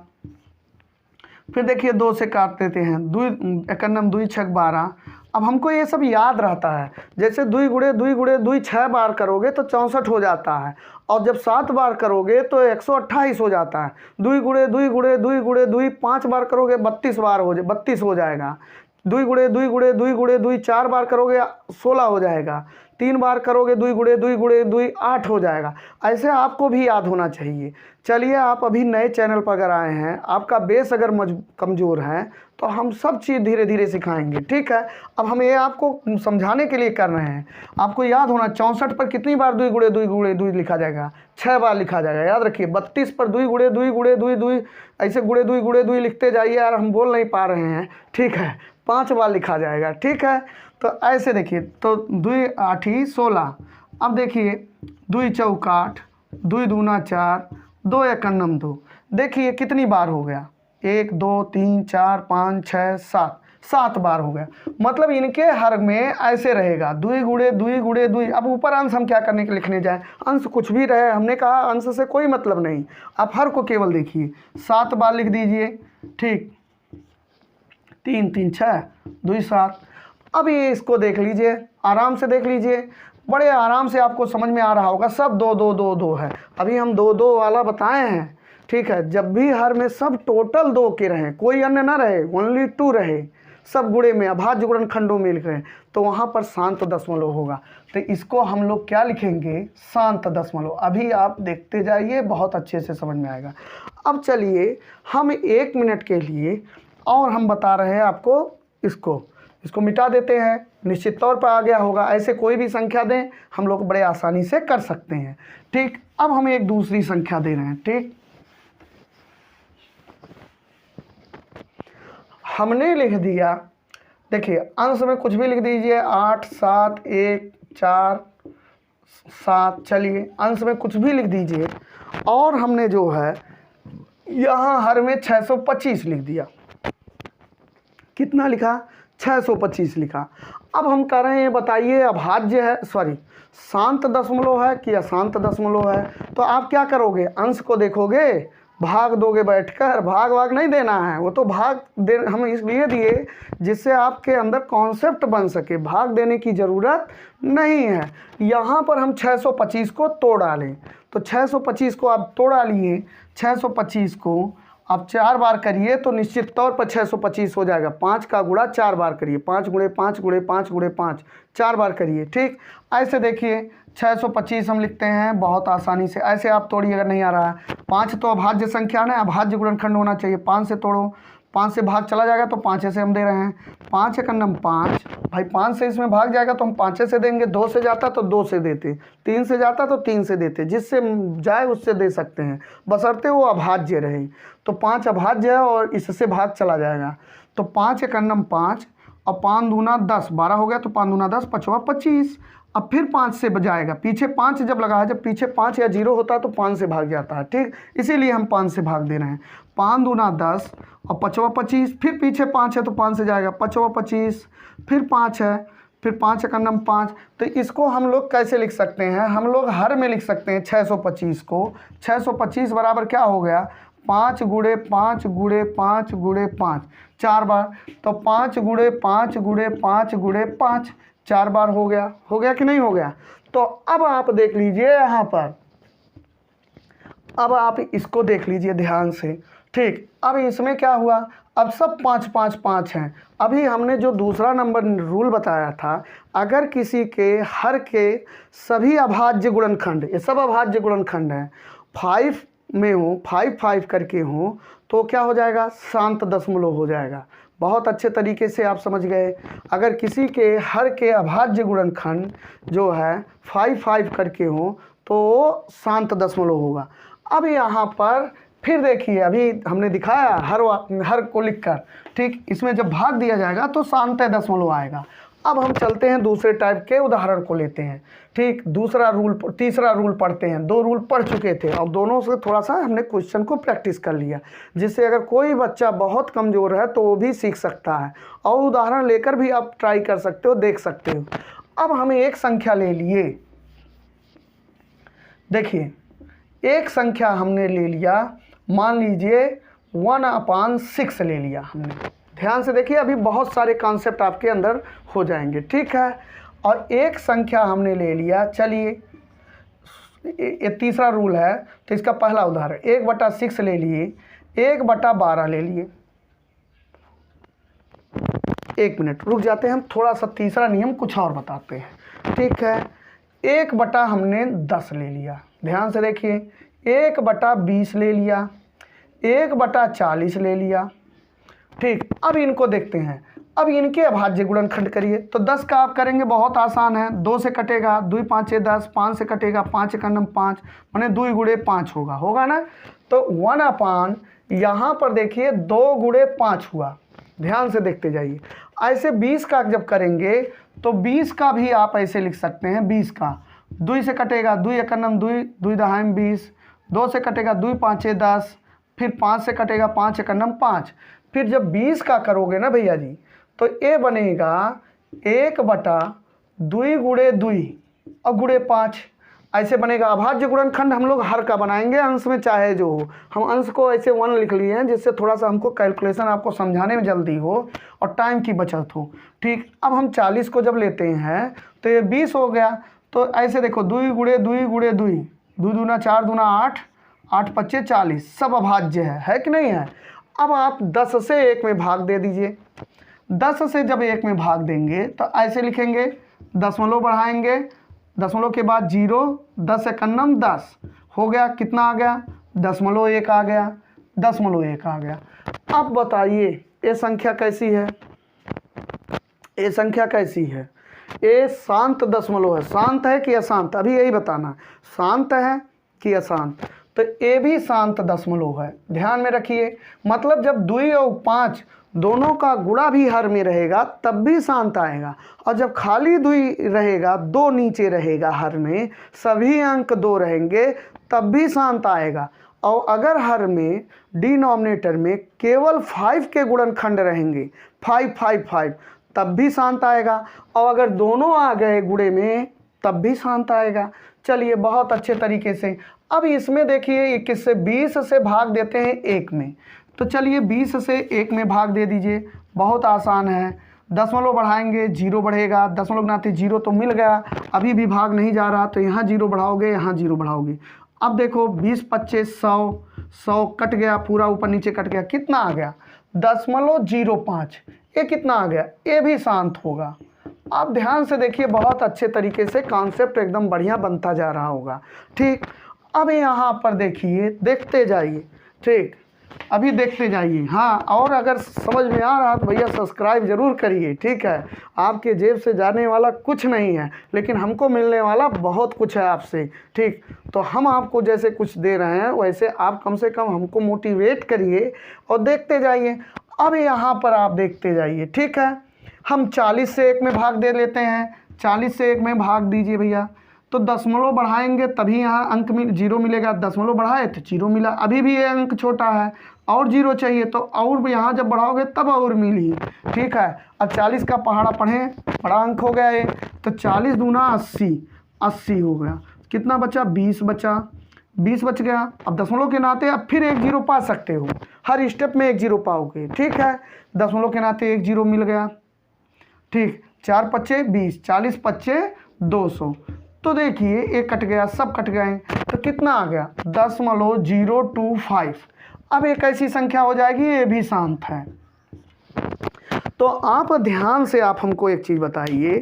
फिर देखिए 2 से काट देते हैं, 2 एकन्नम 2 छक 12। अब हमको ये सब याद रहता है। जैसे 2 गुणे 2 गुणे 2 6 बार करोगे तो 64 हो जाता है, और जब 7 बार करोगे तो 128 हो जाता है। 2 गुणे 2 गुणे 2 गुणे 2 5 बार करोगे 32 बार 32 हो जाएगा। 2 गुणे 2 गुणे 2 गुणे 2 4 बार करोगे 16 हो जाएगा। 3 बार करोगे 2 गुणे 2 गुणे 2 8 हो जाएगा। ऐसे आपको भी याद होना चाहिए। चलिए, आप अभी नए चैनल पर अगर आए हैं, आपका बेस अगर कमज़ोर है, तो हम सब चीज़ धीरे धीरे सिखाएंगे, ठीक है। अब हम ये आपको समझाने के लिए कर रहे हैं। आपको याद होना, 64 पर कितनी बार 2 गुणे 2 गुणे 2 लिखा जाएगा, 6 बार लिखा जाएगा, याद रखिए। 32 पर 2 गुणे 2 गुणे 2 2 ऐसे गुणे 2 गुणे 2 लिखते जाइए यार, हम बोल नहीं पा रहे हैं, ठीक है। 5 बार लिखा जाएगा, ठीक है। तो ऐसे देखिए, तो 2 8 16। अब देखिए 2 चौक 8, 2 दूना 4, 2 एकन्नम 2। देखिए कितनी बार हो गया, 1 2 3 4 5 6 7, 7 बार हो गया। मतलब इनके हर में ऐसे रहेगा, 2 गुणे 2 गुणे 2। अब ऊपर अंश हम क्या करने के लिखने जाए, अंश कुछ भी रहे, हमने कहा अंश से कोई मतलब नहीं। आप हर को केवल देखिए, 7 बार लिख दीजिए, ठीक। 3 3 6 2 7। अब ये इसको देख लीजिए, आराम से देख लीजिए, बड़े आराम से आपको समझ में आ रहा होगा। सब 2 2 2 2 है। अभी हम 2 2 वाला बताए हैं, ठीक है। जब भी हर में सब टोटल 2 के रहें, कोई अन्य ना रहे, ओनली 2 रहे, सब गुणे में अभाज्य गुणन खंडों में लिख रहे हैं, तो वहाँ पर शांत दशमलव होगा। तो इसको हम लोग क्या लिखेंगे, शांत दशमलव। अभी आप देखते जाइए, बहुत अच्छे से समझ में आएगा। अब चलिए, हम 1 मिनट के लिए और हम बता रहे हैं आपको, इसको मिटा देते हैं। निश्चित तौर पर आ गया होगा। ऐसे कोई भी संख्या दें, हम लोग बड़े आसानी से कर सकते हैं, ठीक। अब हम एक दूसरी संख्या दे रहे हैं, ठीक। हमने लिख दिया, देखिए अंश में कुछ भी लिख दीजिए, 8 7 1 4 7। चलिए, अंश में कुछ भी लिख दीजिए। और हमने जो है यहाँ हर में 625 लिख दिया। कितना लिखा, 625 लिखा। अब हम कह रहे हैं, बताइए अभाज्य है, सॉरी, शांत दशमलव है कि अशांत दशमलव है। तो आप क्या करोगे, अंश को देखोगे, भाग दोगे बैठकर। भाग नहीं देना है, वो तो भाग दे हम इसलिए दिए जिससे आपके अंदर कॉन्सेप्ट बन सके। भाग देने की ज़रूरत नहीं है। यहाँ पर हम 625 को तोड़ डालें, तो 625 को आप तोड़ डालिए। 625 को आप 4 बार करिए तो निश्चित तौर पर 625 हो जाएगा। 5 का गुणा 4 बार करिए, 5 गुणे 5 गुणे 5 गुणे 5, 4 बार करिए, ठीक। ऐसे देखिए 625 हम लिखते हैं बहुत आसानी से। ऐसे आप तोड़िए अगर नहीं आ रहा है। 5 तो अभाज्य संख्या है, अभाज्य गुणनखंड होना चाहिए। 5 से तोड़ो, 5 से भाग चला जाएगा तो 5 से हम दे रहे हैं। 5 एकन्नम 5, भाई 5 से इसमें भाग जाएगा तो हम 5 से देंगे। 2 से जाता तो 2 से देते, 3 से जाता तो 3 से देते, जिससे जाए उससे दे सकते हैं, बशर्ते वो अभाज्य रहे। तो 5 अभाज्य है और इससे भाग चला जाएगा। तो 5 एकन्नम 5 और 5 दूना 10, 12 हो गया। तो 5 दूना 10, 5 25। अब फिर 5 से बजाएगा, पीछे 5 जब लगा है, जब पीछे 5 या 0 होता है तो 5 से भाग जाता है, ठीक। इसीलिए हम 5 से भाग दे रहे हैं। 5 दूना 10 और 5 25, फिर पीछे 5 है तो 5 से जाएगा, 5 25, फिर 5 है फिर 5 एकन्नम 5। तो इसको हम लोग कैसे लिख सकते हैं, हम लोग हर में लिख सकते हैं 625 को। 625 बराबर क्या हो गया, 5 गुणे 5 गुणे 5 गुणे 5, 4 बार। तो 5 गुणे 5 गुणे 5 गुणे 5, 4 बार हो गया कि नहीं हो गया। तो अब आप देख लीजिए यहाँ पर, अब आप इसको देख लीजिए ध्यान से, ठीक। अब इसमें क्या हुआ, अब सब 5 5 5 हैं। अभी हमने जो दूसरा नंबर रूल बताया था, अगर किसी के हर के सभी अभाज्य गुणनखंड, ये सब अभाज्य गुणनखंड हैं, 5 में हो, 5 5 करके हो, तो क्या हो जाएगा, शांत दशमलव हो जाएगा। बहुत अच्छे तरीके से आप समझ गए। अगर किसी के हर के अभाज्य गुणनखंड जो है 5 5 करके हो तो शांत दशमलव होगा। अब यहाँ पर फिर देखिए, अभी हमने दिखाया हर को लिखकर, ठीक। इसमें जब भाग दिया जाएगा तो शांत दशमलव आएगा। अब हम चलते हैं दूसरे टाइप के उदाहरण को लेते हैं, ठीक। तीसरा रूल पढ़ते हैं। 2 रूल पढ़ चुके थे और दोनों से थोड़ा सा हमने क्वेश्चन को प्रैक्टिस कर लिया, जिससे अगर कोई बच्चा बहुत कमज़ोर है तो वो भी सीख सकता है और उदाहरण लेकर भी आप ट्राई कर सकते हो, देख सकते हो। अब हमें एक संख्या ले लिए, देखिए एक संख्या हमने ले लिया, मान लीजिए 1/6 ले लिया हमने। ध्यान से देखिए, अभी बहुत सारे कॉन्सेप्ट आपके अंदर हो जाएंगे, ठीक है। और एक संख्या हमने ले लिया, चलिए ये तीसरा रूल है तो इसका पहला उदाहरण 1/6 ले लिए, 1/12 ले लिए। 1 मिनट रुक जाते हैं हम, थोड़ा सा तीसरा नियम कुछ और बताते हैं, ठीक है। 1/ हमने 10 ले लिया, ध्यान से देखिए। 1/20 ले लिया, 1/40 ले लिया, ठीक। अब इनको देखते हैं, अब इनके अभाज्य गुणनखंड करिए। तो 10 का आप करेंगे, बहुत आसान है, 2 से कटेगा, 2 5 10, 5 से कटेगा, 5 एकन्नम 5, माने 2 गुणे 5 होगा ना। तो 1/, यहाँ पर देखिए 2 गुणे 5 हुआ, ध्यान से देखते जाइए। ऐसे 20 का जब करेंगे तो 20 का भी आप ऐसे लिख सकते हैं, 20 का 2 से कटेगा, 2 एकन्नम 2, 2 दहाई 20, 2 से कटेगा, 2 5 10, फिर 5 से कटेगा, 5 एकन्नम 5। फिर जब 20 का करोगे ना भैया जी, तो ये बनेगा 1/2 गुणे 2 और गुणे 5, ऐसे बनेगा। अभाज्य गुणनखंड हम लोग हर का बनाएंगे, अंश में चाहे जो हो। हम अंश को ऐसे 1 लिख लिए हैं, जिससे थोड़ा सा हमको कैलकुलेशन आपको समझाने में जल्दी हो और टाइम की बचत हो, ठीक। अब हम 40 को जब लेते हैं तो ये 20 हो गया। तो ऐसे देखो, 2 गुणे 2 गुणे 2, 2 दूना 4 दूना 8, 8 5 40, सब अभाज्य है कि नहीं है। अब आप 10 से 1 में भाग दे दीजिए। 10 से जब 1 में भाग देंगे तो ऐसे लिखेंगे, दशमलव बढ़ाएंगे, दशमलव के बाद 0, 10 एकन्नम 10 हो गया, कितना आ गया, 0.1 आ गया, 0.1 आ गया। अब बताइए ये संख्या कैसी है, ये संख्या कैसी है, ये शांत दशमलव है। शांत है कि अशांत, अभी यही बताना, शांत है कि अशांत। तो ये भी शांत दशमलव है, ध्यान में रखिए। मतलब जब 2 और 5 दोनों का गुणा भी हर में रहेगा तब भी शांत आएगा, और जब खाली 2 रहेगा, 2 नीचे रहेगा हर में, सभी अंक 2 रहेंगे तब भी शांत आएगा। और अगर हर में डिनोमिनेटर में केवल 5 के गुणनखंड रहेंगे, 5 5 5, तब भी शांत आएगा। और अगर दोनों आ गए गुणे में तब भी शांत आएगा। चलिए बहुत अच्छे तरीके से अब इसमें देखिए, 21 से 20 से भाग देते हैं 1 में। तो चलिए 20 से 1 में भाग दे दीजिए, बहुत आसान है। दशमलव बढ़ाएंगे, 0 बढ़ेगा, दशमलव नाते 0 तो मिल गया, अभी भी भाग नहीं जा रहा, तो यहाँ 0 बढ़ाओगे, यहाँ 0 बढ़ाओगे। अब देखो 20 25 100, 100 कट गया, पूरा ऊपर नीचे कट गया, कितना आ गया, 0.05। ये कितना आ गया, ये भी शांत होगा। आप ध्यान से देखिए, बहुत अच्छे तरीके से कॉन्सेप्ट एकदम बढ़िया बनता जा रहा होगा, ठीक। अब यहाँ पर देखिए, देखते जाइए, ठीक, अभी देखते जाइए। हाँ, और अगर समझ में आ रहा तो भैया सब्सक्राइब ज़रूर करिए, ठीक है। आपके जेब से जाने वाला कुछ नहीं है, लेकिन हमको मिलने वाला बहुत कुछ है आपसे, ठीक। तो हम आपको जैसे कुछ दे रहे हैं, वैसे आप कम से कम हमको मोटिवेट करिए और देखते जाइए। अब यहाँ पर आप देखते जाइए, ठीक है। हम 40 से 1 में भाग दे लेते हैं, 40 से 1 में भाग दीजिए भैया। तो दशमलव बढ़ाएंगे तभी यहाँ अंक 0 मिलेगा, दशमलव बढ़ाए तो 0 मिला, अभी भी ये अंक छोटा है। और जीरो चाहिए तो और यहाँ जब बढ़ाओगे तब और मिली, ठीक है। अब 40 का पहाड़ा पढ़ें, बड़ा अंक हो गया ये, तो 40 दूना 80, 80 हो गया। कितना बचा? 20 बचा, 20 बच गया। अब दशमलव के नाते अब फिर 1 जीरो पा सकते हो, हर स्टेप में 1 जीरो पाओगे, ठीक है। दशमलव के नाते 1 जीरो मिल गया, ठीक। 4 पच्चे 20, 40 पच्चे 200, तो देखिए एक कट गया, सब कट गए, तो कितना आ गया? 0.025। अब एक ऐसी संख्या हो जाएगी, ये भी शांत है। तो आप ध्यान से आप हमको एक चीज़ बताइए,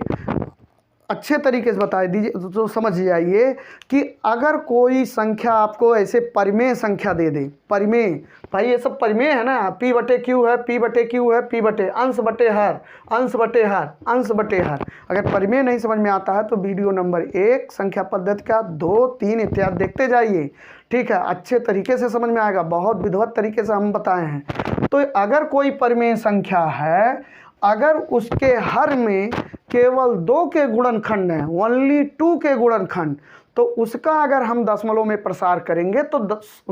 अच्छे तरीके से बता दीजिए तो समझ जाइए कि अगर कोई संख्या आपको ऐसे परिमेय संख्या दे दे, परिमेय, भाई ये सब परिमेय है ना, P बटे Q है, P बटे Q है, P बटे अंश बटे हर, अंश बटे हर, अंश बटे हर। अगर परिमेय नहीं समझ में आता है तो वीडियो नंबर 1 संख्या पद्धति का 2, 3 इत्यादि देखते जाइए, ठीक है। अच्छे तरीके से समझ में आएगा, बहुत विधिवत तरीके से हम बताए हैं। तो अगर कोई परिमेय संख्या है, अगर उसके हर में केवल 2 के गुणनखंड हैं, ओनली 2 के गुणनखंड, तो उसका अगर हम दशमलव में प्रसार करेंगे तो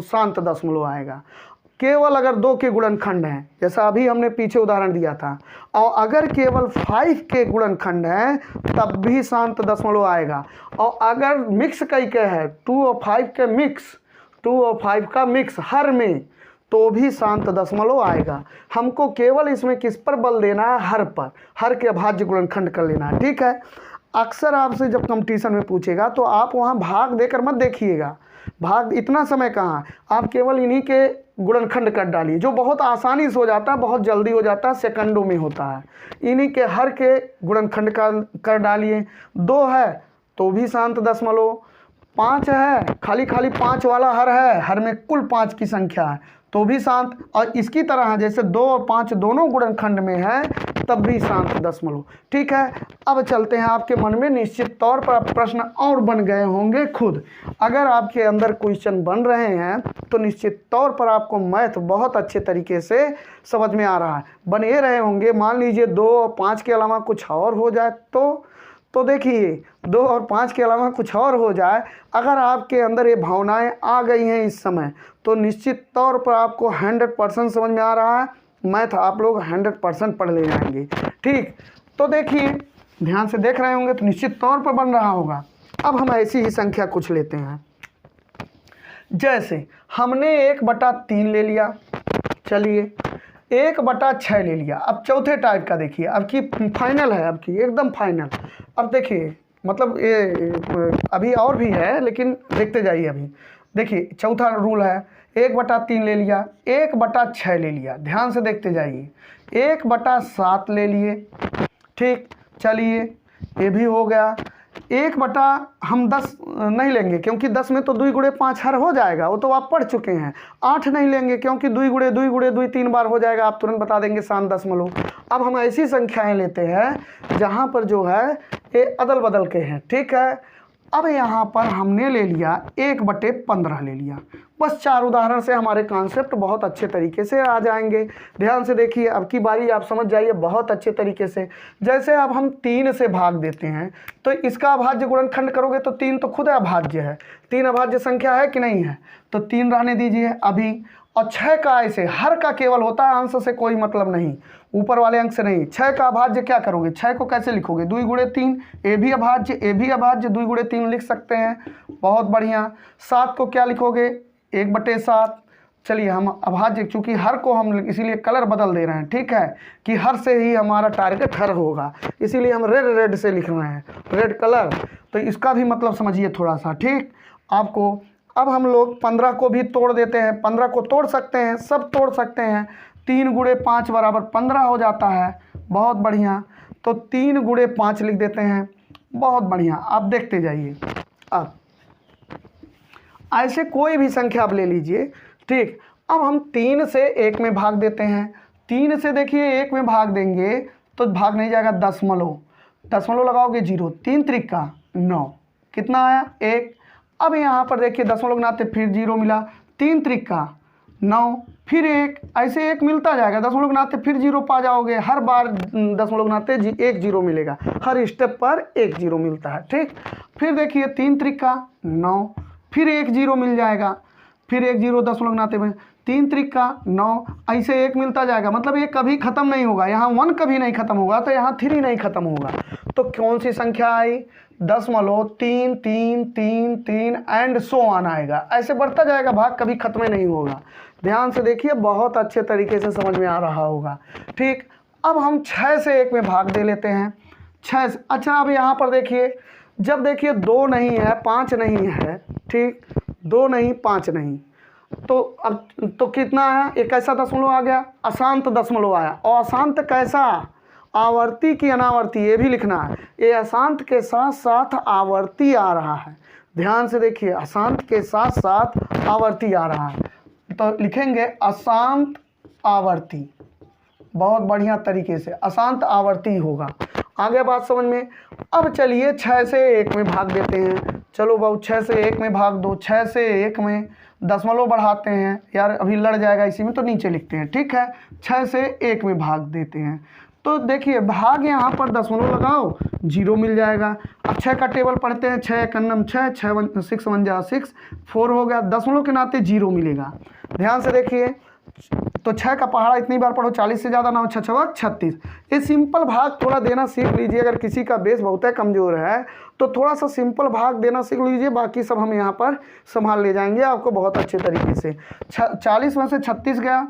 शांत दशमलव आएगा। केवल अगर 2 के गुणनखंड हैं, जैसा अभी हमने पीछे उदाहरण दिया था, और अगर केवल 5 के गुणनखंड हैं तब भी शांत दशमलव आएगा। और अगर मिक्स कई के है, 2 और 5 के मिक्स, 2 और 5 का मिक्स हर में, तो भी शांत दशमलव आएगा। हमको केवल इसमें किस पर बल देना है? हर पर, हर के अभाज्य गुणनखंड कर लेना है, ठीक है। अक्सर आपसे जब कंपटीशन में पूछेगा तो आप वहाँ भाग देकर मत देखिएगा, भाग इतना समय कहाँ, आप केवल इन्हीं के गुणनखंड कर डालिए, जो बहुत आसानी से हो जाता है, बहुत जल्दी हो जाता है, सेकंडों में होता है। इन्हीं के हर के गुणनखंड का कर डालिए। 2 है तो भी शांत दशमलव, 5 है, खाली खाली 5 वाला हर है, हर में कुल 5 की संख्या है, तो भी शांत। और इसकी तरह है जैसे 2 और 5 दोनों गुणनखंड में है तब भी शांत दशमलव, ठीक है। अब चलते हैं, आपके मन में निश्चित तौर पर प्रश्न और बन गए होंगे खुद। अगर आपके अंदर क्वेश्चन बन रहे हैं तो निश्चित तौर पर आपको मैथ बहुत अच्छे तरीके से समझ में आ रहा है, बने रहे होंगे। मान लीजिए 2 और 5 के अलावा कुछ और हो जाए तो देखिए 2 और 5 के अलावा कुछ और हो जाए, अगर आपके अंदर ये भावनाएं आ गई हैं इस समय, तो निश्चित तौर पर आपको 100% समझ में आ रहा है, मैथ आप लोग 100% पढ़ ले जाएंगे, ठीक। तो देखिए ध्यान से देख रहे होंगे तो निश्चित तौर पर बन रहा होगा। अब हम ऐसी ही संख्या कुछ लेते हैं, जैसे हमने 1/3 ले लिया, चलिए 1/6 ले लिया। अब चौथे टाइप का देखिए, अब की फाइनल है, अब की एकदम फाइनल। अब देखिए मतलब ये अभी और भी है लेकिन देखते जाइए। अभी देखिए चौथा रूल है, 1/3 ले लिया, 1/6 ले लिया, ध्यान से देखते जाइए, 1/7 ले लिए, ठीक। चलिए ये भी हो गया। हम 10 नहीं लेंगे क्योंकि 10 में तो 2 गुणे 5 हर हो जाएगा, वो तो आप पढ़ चुके हैं। 8 नहीं लेंगे क्योंकि 2 गुणे 2 गुणे 2 3 बार हो जाएगा, आप तुरंत बता देंगे शांत दशमलव। अब हम ऐसी संख्याएं लेते हैं जहां पर जो है ये अदल बदल के हैं, ठीक है। अब यहाँ पर हमने ले लिया 1/15 ले लिया। बस 4 उदाहरण से हमारे कॉन्सेप्ट बहुत अच्छे तरीके से आ जाएंगे। ध्यान से देखिए, अब की बारी आप समझ जाइए बहुत अच्छे तरीके से। जैसे अब हम 3 से भाग देते हैं तो इसका अभाज्य गुणनखंड करोगे तो 3 तो खुद अभाज्य है, 3 अभाज्य संख्या है कि नहीं है, तो 3 रहने दीजिए अभी। और 6 का ऐसे हर का केवल होता है, अंश से कोई मतलब नहीं, ऊपर वाले अंक से नहीं। 6 का अभाज्य क्या करोगे, 6 को कैसे लिखोगे, 2 गुणे 3, ए भी अभाज्य, ए भी अभाज्य, 2 गुणे 3 लिख सकते हैं, बहुत बढ़िया। 7 को क्या लिखोगे, 1/7। चलिए हम अभाज्य, चूंकि हर को हम इसीलिए कलर बदल दे रहे हैं, ठीक है, कि हर से ही हमारा टारगेट हर होगा, इसीलिए हम रेड से लिख रहे हैं, रेड कलर। तो इसका भी मतलब समझिए थोड़ा सा, ठीक आपको। अब हम लोग 15 को भी तोड़ देते हैं, 15 को तोड़ सकते हैं, सब तोड़ सकते हैं। 3 गुणे 5 बराबर 15 हो जाता है, बहुत बढ़िया। तो 3 गुणे 5 लिख देते हैं, बहुत बढ़िया। आप देखते जाइए, अब ऐसे कोई भी संख्या आप ले लीजिए, ठीक। अब हम 3 से 1 में भाग देते हैं, 3 से देखिए 1 में भाग देंगे तो भाग नहीं जाएगा, दशमलव लगाओगे 0, 3 त्रिका 9, कितना आया 1। अब यहाँ पर देखिए दशमलव नाते फिर 0 मिला, 3 त्रिका 9, फिर 1, ऐसे 1 मिलता जाएगा, दशमलव नाते फिर 0 पा जाओगे, हर बार दशमलव नाते 1 0 मिलेगा, हर स्टेप पर 1 0 मिलता है, ठीक। फिर देखिए 3 त्रिका 9, फिर 1 0 मिल जाएगा, फिर 1 0 दशमलव नाते में, 3 त्रिका 9, ऐसे 1 मिलता जाएगा, मतलब ये कभी ख़त्म नहीं होगा। यहाँ 1 कभी नहीं ख़त्म होगा तो यहाँ 3 नहीं ख़त्म होगा। तो कौन सी संख्या आई? 0.3 3 3 3 एंड सो ऑन आएगा। ऐसे बढ़ता जाएगा, भाग कभी ख़त्म नहीं होगा। ध्यान से देखिए, बहुत अच्छे तरीके से समझ में आ रहा होगा। ठीक, अब हम 6 से 1 में भाग दे लेते हैं। 6 से, अच्छा अब यहाँ पर देखिए, जब देखिए 2 नहीं है 5 नहीं है, ठीक, 2 नहीं 5 नहीं, तो अब तो कितना आया? एक कैसा दशमलव आ गया? अशांत दशमलव आया। और अशांत कैसा? आवर्ती की अनावर्ती, ये भी लिखना है। ये अशांत के साथ साथ आवर्ती आ रहा है। ध्यान से देखिए, अशांत के साथ साथ आवर्ती आ रहा है, तो लिखेंगे अशांत आवर्ती। बहुत बढ़िया तरीके से अशांत आवर्ती होगा। आगे बात समझ में। अब चलिए 6 से 1 में भाग देते हैं। चलो बाबू 6 से 1 में भाग दो। 6 से 1 में दशमलव बढ़ाते हैं, यार अभी लड़ जाएगा इसी में, तो नीचे लिखते हैं। ठीक है, 6 से 1 में भाग देते हैं। तो देखिए भाग यहाँ पर दशमलव लगाओ, 0 मिल जाएगा। अब 6 का टेबल पढ़ते हैं। 6 कन्नम 6, 6 1 जा 6, 4 हो गया। दशमलव के नाते 0 मिलेगा। ध्यान से देखिए, तो 6 का पहाड़ा इतनी बार पढ़ो, 40 से ज़्यादा ना हो। 6 6 36। ये सिंपल भाग थोड़ा देना सीख लीजिए। अगर किसी का बेस बहुत कमज़ोर है तो थोड़ा सा सिंपल भाग देना सीख लीजिए, बाकी सब हम यहाँ पर संभाल ले जाएंगे आपको बहुत अच्छे तरीके से। 40 में से 36 गया,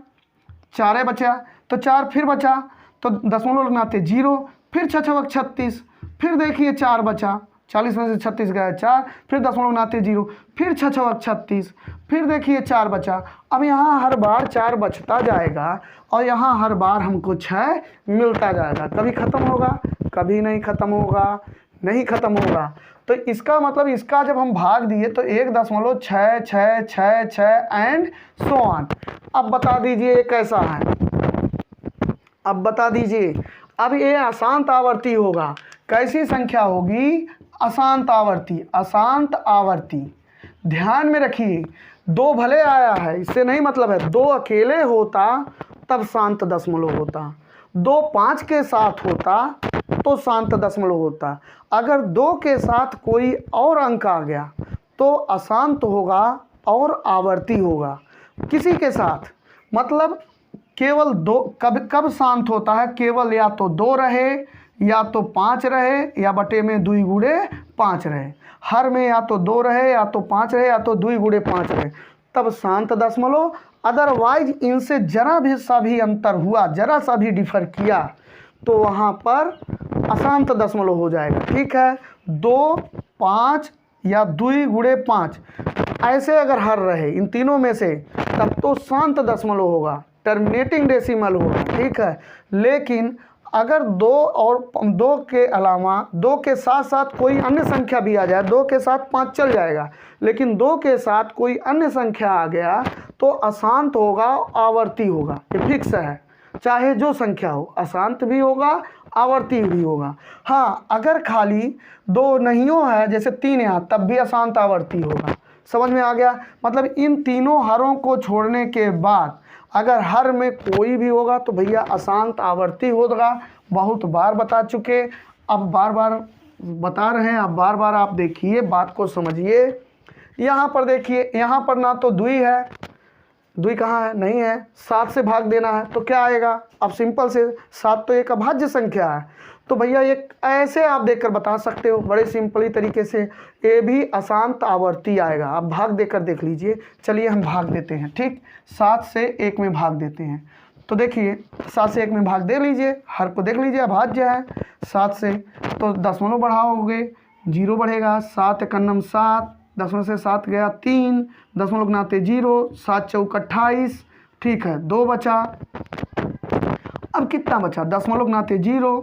4 बचा, तो 4 फिर बचा, तो दशमलव लगाते 0, फिर 6 6 36, फिर देखिए 4 बचा, 40 में से 36 गया 4, फिर दशमलव बनाते 0, फिर 6 6 36, फिर देखिए 4 बचा। अब यहाँ हर बार 4 बचता जाएगा और यहाँ हर बार हमको 6 मिलता जाएगा। कभी ख़त्म होगा? कभी नहीं ख़त्म होगा, नहीं ख़त्म होगा। तो इसका मतलब, इसका जब हम भाग दिए तो 1.6 6 6 6 एंड सो ऑन। अब बता दीजिए कैसा है? अब बता दीजिए। अब ये अशांत आवर्ती होगा। कैसी संख्या होगी? अशांत आवर्ती। अशांत आवर्ती, ध्यान में रखिए। 2 भले आया है, इससे नहीं मतलब है। 2 अकेले होता तब शांत दशमलव होता, 2 5 के साथ होता तो शांत दशमलव होता। अगर 2 के साथ कोई और अंक आ गया तो अशांत होगा और आवर्ती होगा। किसी के साथ मतलब केवल 2, कब शांत होता है? केवल या तो 2 रहे, या तो 5 रहे, या बटे में 2 गुणे 5 रहे। हर में या तो 2 रहे, या तो 5 रहे, या तो 2 गुणे 5 रहे, तब शांत दशमलव। अदरवाइज इनसे जरा भी सा भी अंतर हुआ, जरा सा भी डिफर किया, तो वहाँ पर अशांत दशमलव हो जाएगा। ठीक है, 2 5 या 2 गुणे 5, ऐसे अगर हर रहे इन तीनों में से, तब तो शांत दशमलव होगा, टर्मिनेटिंग डेसिमल होगा। ठीक है, लेकिन अगर 2 और 2 के अलावा 2 के साथ साथ कोई अन्य संख्या भी आ जाए, 2 के साथ 5 चल जाएगा, लेकिन 2 के साथ कोई अन्य संख्या आ गया तो अशांत होगा, आवर्ती होगा। ये फिक्स है, चाहे जो संख्या हो, अशांत भी होगा, आवर्ती भी होगा। हाँ, अगर खाली 2 नहीं है, जैसे 3 यहाँ, तब भी अशांत आवर्ती होगा। समझ में आ गया? मतलब इन तीनों हरों को छोड़ने के बाद अगर हर में कोई भी होगा तो भैया अशांत आवर्ती होगा। बहुत बार बता चुके, अब बार बार बता रहे हैं। अब बार बार आप देखिए, बात को समझिए। यहाँ पर देखिए, यहाँ पर ना तो 2 है, 2 कहाँ है? नहीं है। 7 से भाग देना है तो क्या आएगा? अब सिंपल से 7 तो एक अभाज्य संख्या है, तो भैया ये ऐसे आप देखकर बता सकते हो बड़े सिंपली तरीके से, ये भी अशांत आवर्ती आएगा। आप भाग देकर देख लीजिए। चलिए हम भाग देते हैं। ठीक, 7 से 1 में भाग देते हैं। तो देखिए 7 से 1 में भाग दे लीजिए, हर को देख लीजिए, अभाज्य है। 7 से तो दशमलव बढ़ाओगे, 0 बढ़ेगा। 7 एकन्नम 7, दशमलव से 7 गया 3, दशमलव बनाते 0, 7 चौक 28। ठीक है, 2 बचा। अब कितना बचा? दशमलव बनाते 0,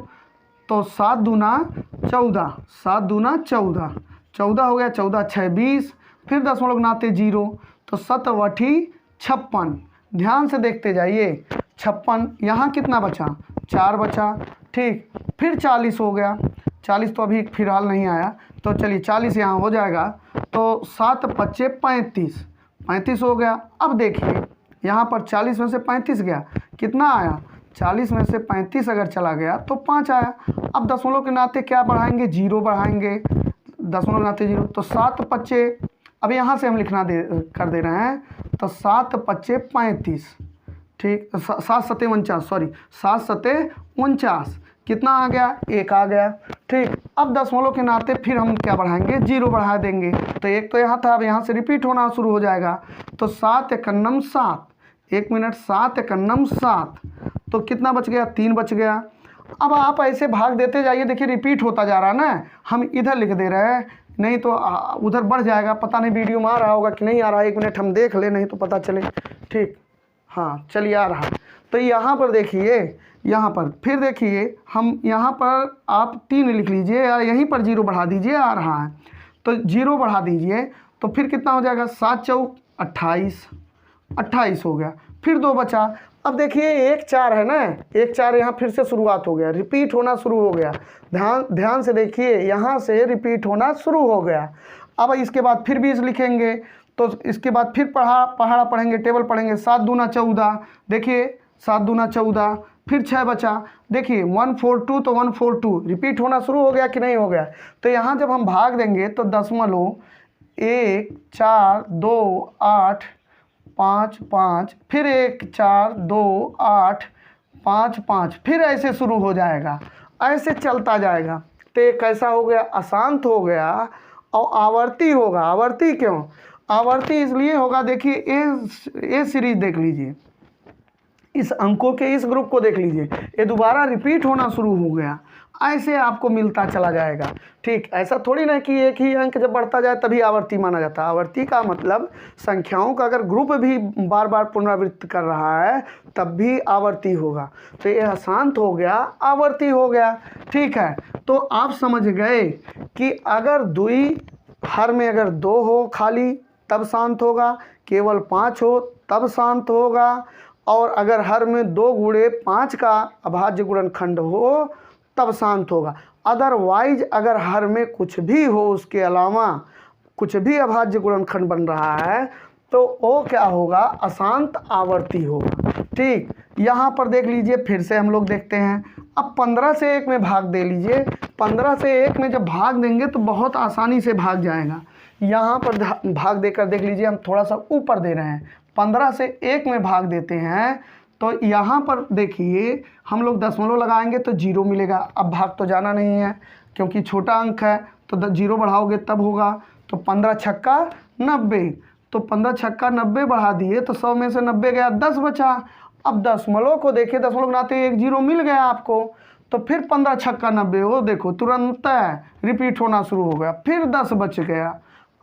तो 7 दूना 14, 7 दूना 14, 14 हो गया। 14 6 20, फिर दशमलव बनाते 0, तो 7 वठी 56। ध्यान से देखते जाइए, 56। यहाँ कितना बचा? 4 बचा। ठीक, फिर 40 हो गया। 40 तो अभी फिलहाल नहीं आया, तो चलिए 40 यहाँ हो जाएगा। तो 7 5 35, 35 हो गया। अब देखिए यहाँ पर 40 में से 35 गया, कितना आया? 40 में से 35 अगर चला गया तो 5 आया। अब दशमलव के नाते क्या बढ़ाएंगे? 0 बढ़ाएंगे, दशमलव के नाते 0, तो 7 5। अब यहाँ से हम लिखना कर दे रहे हैं, तो 7 पच्चे 35, ठीक, 7 सत्ते 49, सॉरी 7 सत्ते 49, कितना आ गया, 1 आ गया। ठीक, अब दशमलव के नाते फिर हम क्या बढ़ाएंगे, 0 बढ़ा देंगे। तो 1 तो यहाँ था, अब यहाँ से रिपीट होना शुरू हो जाएगा। तो 7 एकन्नम 7, 1 मिनट, 7 एकन्नम 7, तो कितना बच गया, 3 बच गया। अब आप ऐसे भाग देते जाइए, देखिए रिपीट होता जा रहा है ना, हम इधर लिख दे रहे हैं, नहीं तो उधर बढ़ जाएगा। पता नहीं वीडियो में आ रहा होगा कि नहीं आ रहा है, 1 मिनट हम देख ले, नहीं तो पता चले। ठीक, हाँ चलिए आ रहा। तो यहाँ पर देखिए, यहाँ पर फिर देखिए, हम यहाँ पर आप 3 लिख लीजिए या यहीं पर 0 बढ़ा दीजिए, आ रहा है तो 0 बढ़ा दीजिए, तो फिर कितना हो जाएगा, 7 चौक 28, 28 हो गया। फिर 2 बचा। अब देखिए 1 4 है ना, 1 4 यहाँ फिर से शुरुआत हो गया, रिपीट होना शुरू हो गया। ध्यान से देखिए, यहाँ से रिपीट होना शुरू हो गया। अब इसके बाद फिर 20 लिखेंगे, तो इसके बाद फिर पहाड़ा पढ़ेंगे, टेबल पढ़ेंगे। 7 दूना 14, देखिए 7 दूना 14, फिर 6 बचा। देखिए 142, तो 142 रिपीट होना शुरू हो गया कि नहीं हो गया। तो यहाँ जब हम भाग देंगे तो 1 4 2 8 5 5, फिर 1 4 2 8 5 5, फिर ऐसे शुरू हो जाएगा, ऐसे चलता जाएगा। तो ये कैसा हो गया, अशांत हो गया और आवर्ती होगा। आवर्ती क्यों, आवर्ती इसलिए होगा, देखिए ए सीरीज देख लीजिए, इस अंकों के इस ग्रुप को देख लीजिए, ये दोबारा रिपीट होना शुरू हो गया, ऐसे आपको मिलता चला जाएगा। ठीक, ऐसा थोड़ी ना कि एक ही अंक जब बढ़ता जाए तभी आवर्ती माना जाता है। आवर्ती का मतलब संख्याओं का अगर ग्रुप भी बार बार पुनरावृत्ति कर रहा है तब भी आवर्ती होगा। तो ये अशांत हो गया, आवर्ती हो गया। ठीक है, तो आप समझ गए कि अगर द्वि हर में अगर 2 हो खाली तब शांत होगा, केवल 5 हो तब शांत होगा, और अगर हर में 2 गुणे 5 का अभाज्य गुणनखंड हो तब शांत होगा। अदरवाइज अगर हर में कुछ भी हो, उसके अलावा कुछ भी अभाज्य गुणनखंड बन रहा है, तो वो क्या होगा, अशांत आवर्ती होगा। ठीक, यहाँ पर देख लीजिए, फिर से हम लोग देखते हैं। अब 15 से 1 में भाग दे लीजिए। 15 से 1 में जब भाग देंगे तो बहुत आसानी से भाग जाएगा। यहाँ पर भाग देकर देख लीजिए, हम थोड़ा सा ऊपर दे रहे हैं, 15 से 1 में भाग देते हैं, तो यहाँ पर देखिए हम लोग दशमलव लगाएंगे तो 0 मिलेगा। अब भाग तो जाना नहीं है क्योंकि छोटा अंक है, तो 0 बढ़ाओगे तब होगा। तो 15 छक्का 90, तो 15 छक्का 90 बढ़ा दिए तो 100 में से 90 गया, 10 बचा। अब दशमलव को देखिए, दशमलव बनाते 1 0 मिल गया आपको, तो फिर 15 छक्का 90 हो, देखो तुरंत रिपीट होना शुरू हो गया, फिर 10 बच गया।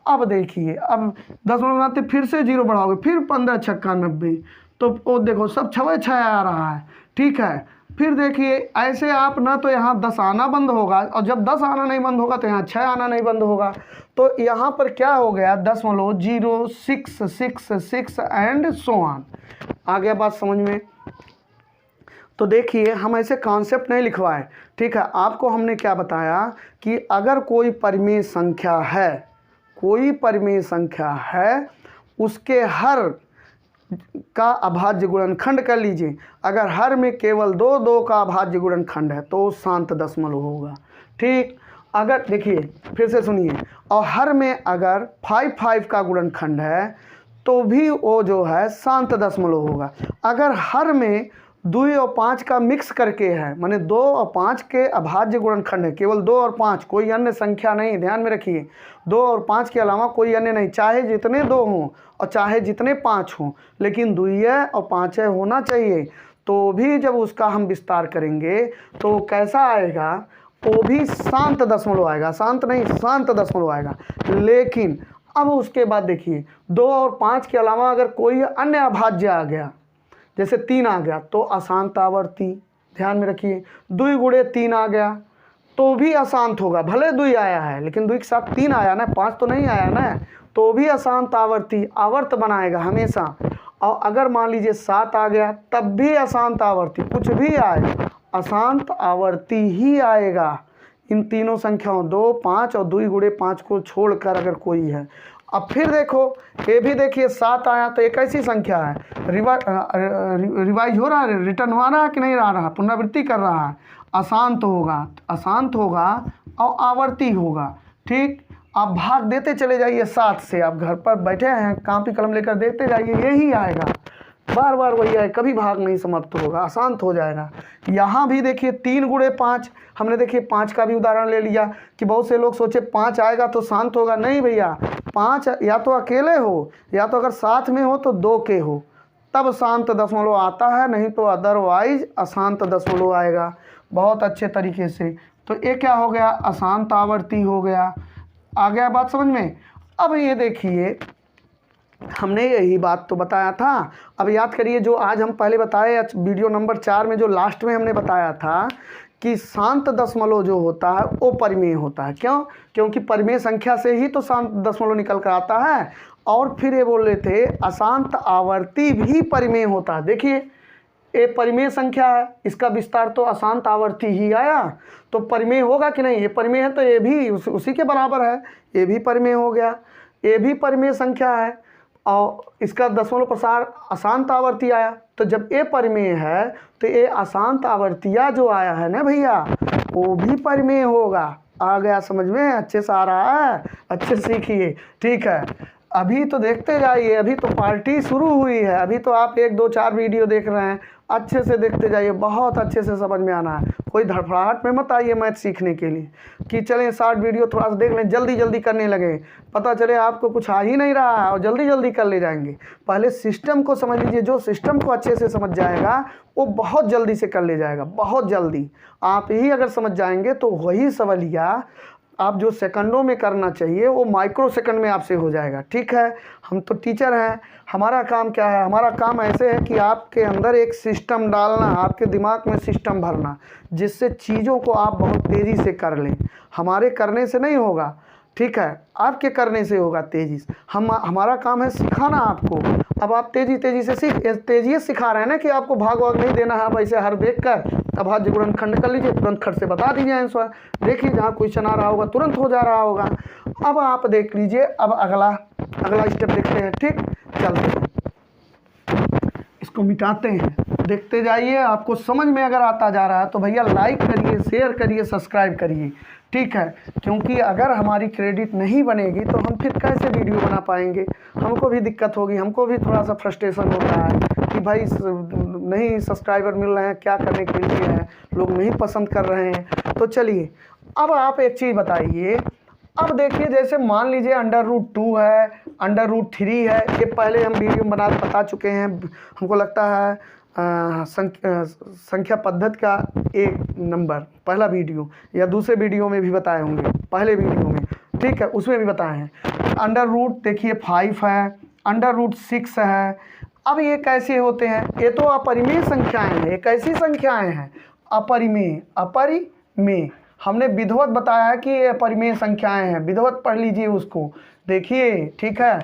अब देखिए, अब दशमलव बनाते फिर से 0 बढ़ाओगे, फिर 15 छक्का 90, तो वो देखो सब 6 6 आ रहा है। ठीक है, फिर देखिए ऐसे आप ना तो यहाँ 10 आना बंद होगा, और जब 10 आना नहीं बंद होगा तो यहाँ 6 आना नहीं बंद होगा। तो यहाँ पर क्या हो गया, 0 6 6 6 एंड सो ऑन। आ गया बात समझ में। तो देखिए हम ऐसे कॉन्सेप्ट नहीं लिखवाए। ठीक है, आपको हमने क्या बताया कि अगर कोई परिमेय संख्या है, कोई परिमेय संख्या है, उसके हर का अभाज्य गुणनखंड कर लीजिए। अगर हर में केवल 2 2 का अभाज्य गुणनखंड है तो शांत दशमलव होगा। ठीक, अगर देखिए फिर से सुनिए, और हर में अगर 5 5 का गुणनखंड है तो भी वो जो है शांत दशमलव होगा। अगर हर में 2 और 5 का मिक्स करके है, माने 2 और 5 के अभाज्य गुणनखंड है, केवल 2 और 5, कोई अन्य संख्या नहीं, ध्यान में रखिए, 2 और 5 के अलावा कोई अन्य नहीं, चाहे जितने 2 हों और चाहे जितने 5 हों, लेकिन 2 और 5 होना चाहिए। तो भी जब उसका हम विस्तार करेंगे तो कैसा आएगा, वो भी शांत दशमलव आएगा, शांत नहीं शांत दशमलव आएगा। लेकिन अब उसके बाद देखिए 2 और 5 के अलावा अगर कोई अन्य अभाज्य आ गया, जैसे 3 आ गया तो अशांत आवर्ती, ध्यान में रखिए। 2 गुणे 3 आ गया तो भी अशांत होगा, भले 2 आया है लेकिन 2 के साथ 3 आया ना, 5 तो नहीं आया ना, तो भी अशांत आवर्ती, आवर्त बनाएगा हमेशा। और अगर मान लीजिए 7 आ गया तब भी अशांत आवर्ती, कुछ भी आए अशांत आवर्ती ही आएगा। इन तीनों संख्याओं 2 5 और 2 गुणे 5 को छोड़कर अगर कोई है। अब फिर देखो, ये भी देखिए 7 आया तो एक ऐसी संख्या है, रिवाइज हो रहा है, रिटर्न हो रहा है कि नहीं आ रहा, पुनरावृत्ति कर रहा है, अशांत होगा, अशांत होगा और आवर्ती होगा। ठीक, आप भाग देते चले जाइए 7 से, आप घर पर बैठे हैं कॉपी कलम लेकर देते जाइए, यही आएगा, बार बार वही आए, कभी भाग नहीं समाप्त होगा, अशांत हो जाएगा। यहाँ भी देखिए 3 गुणे 5, हमने देखिए 5 का भी उदाहरण ले लिया कि बहुत से लोग सोचे 5 आएगा तो शांत होगा, नहीं भैया, 5 या तो अकेले हो या तो अगर साथ में हो तो 2 के हो, तब शांत दशमलव आता है, नहीं तो अदरवाइज अशांत दशमलव आएगा। बहुत अच्छे तरीके से, तो ये क्या हो गया, अशांत आवर्ती हो गया। आ गया बात समझ में। अब ये देखिए हमने यही बात तो बताया था, अब याद करिए जो आज हम पहले बताए वीडियो नंबर 4 में, जो लास्ट में हमने बताया था कि शांत दशमलव जो होता है वो परिमेय होता है। क्यों? क्योंकि परिमेय संख्या से ही तो शांत दशमलव निकल कर आता है। और फिर ये बोल रहे थे अशांत आवर्ती भी परिमेय होता है। देखिए ये परिमेय संख्या है, इसका विस्तार तो अशांत आवर्ती ही आया, तो परिमेय होगा कि नहीं? ये परिमेय है तो ये भी उसी के बराबर है, ये भी परिमेय हो गया, ये भी परिमेय संख्या है और इसका दशमलव प्रसार अशांत आवर्ती आया। तो जब ये परिमेय है तो ये अशांत आवर्तिया जो आया है ना भैया, वो भी परिमेय होगा। आ गया समझ में? अच्छे से आ रहा है, अच्छे से सीखिए, ठीक है। अभी तो देखते जाइए, अभी तो पार्टी शुरू हुई है, अभी तो आप 1 2 4 वीडियो देख रहे हैं, अच्छे से देखते जाइए, बहुत अच्छे से समझ में आना है। कोई धड़फड़ाहट में मत आइए मैथ सीखने के लिए कि चलें 60 वीडियो थोड़ा सा देख लें, जल्दी जल्दी करने लगे, पता चले आपको कुछ आ ही नहीं रहा है और जल्दी जल्दी कर ले जाएंगे। पहले सिस्टम को समझ लीजिए, जो सिस्टम को अच्छे से समझ जाएगा वो बहुत जल्दी से कर ले जाएगा, बहुत जल्दी। आप ही अगर समझ जाएंगे तो वही सवालिया आप जो सेकंडों में करना चाहिए वो माइक्रो सेकंड में आपसे हो जाएगा, ठीक है। हम तो टीचर हैं, हमारा काम क्या है? हमारा काम ऐसे है कि आपके अंदर एक सिस्टम डालना, आपके दिमाग में सिस्टम भरना, जिससे चीज़ों को आप बहुत तेज़ी से कर लें। हमारे करने से नहीं होगा, ठीक है, आपके करने से होगा तेज़ी से। हमारा काम है सिखाना आपको। अब आप तेज़ी से तेज़ी सिखा रहे हैं ना कि आपको भाग वाग नहीं देना है। अब ऐसे हर देख कर अब हाथ गुणन खंड कर लीजिए, तुरंत खट से बता दीजिए आंसर। देखिए जहाँ क्वेश्चन आ रहा होगा तुरंत हो जा रहा होगा। अब आप देख लीजिए, अब अगला स्टेप देखते हैं, ठीक, चलते हैं, इसको मिटाते हैं, देखते जाइए। आपको समझ में अगर आता जा रहा है तो भैया लाइक करिए, शेयर करिए, सब्सक्राइब करिए, ठीक है। क्योंकि अगर हमारी क्रेडिट नहीं बनेगी तो हम फिर कैसे वीडियो बना पाएंगे? हमको भी दिक्कत होगी, हमको भी थोड़ा सा फ्रस्ट्रेशन होता है कि भाई नहीं सब्सक्राइबर मिल रहे हैं, क्या करने के लिए है, लोग नहीं पसंद कर रहे हैं। तो चलिए अब आप एक चीज़ बताइए। अब देखिए जैसे मान लीजिए √2 है, √3 है, ये पहले हम वीडियो बता चुके हैं। हमको लगता है संख्या पद्धति का 1 नंबर पहला वीडियो या दूसरे वीडियो में भी बताए होंगे, पहले वीडियो में, ठीक है, उसमें भी बताए हैं। अंडर देखिए 5 है, √6 है। अब ये कैसे होते हैं? ये तो अपरिमेय संख्याएं हैं, ये कैसी संख्याएं हैं? अपरिमेय। हमने विधिवत बताया है कि ये अपरिमेय संख्याएं हैं, विधिवत पढ़ लीजिए उसको, देखिए, ठीक है।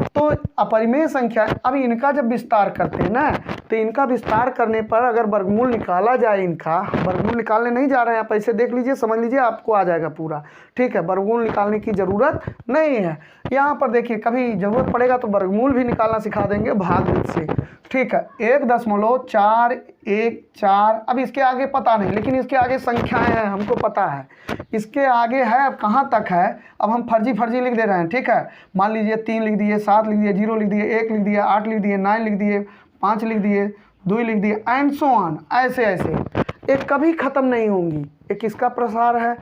तो अपरिमेय संख्या, अब इनका जब विस्तार करते हैं ना, तो इनका विस्तार करने पर अगर वर्गमूल निकाला जाए, इनका वर्गमूल निकालने नहीं जा रहे हैं आप, ऐसे देख लीजिए, समझ लीजिए, आपको आ जाएगा पूरा, ठीक है। वर्गमूल निकालने की ज़रूरत नहीं है। यहाँ पर देखिए कभी ज़रूरत पड़ेगा तो वर्गमूल भी निकालना सिखा देंगे भागफल से, ठीक है। 1.414, अब इसके आगे पता नहीं, लेकिन इसके आगे संख्याएं हैं, हमको पता है इसके आगे है। अब कहाँ तक है? अब हम फर्जी लिख दे रहे हैं, ठीक है। मान लीजिए 3 लिख दिए, 7 लिख दिए, 0 लिख दिए, 1 लिख दिए, 8 लिख दिए, 9 लिख दिए, 5 लिख दिए, 2 लिख दिए, एंड सो ऑन, ऐसे ये कभी ख़त्म नहीं होंगी। एक किसका प्रसार है?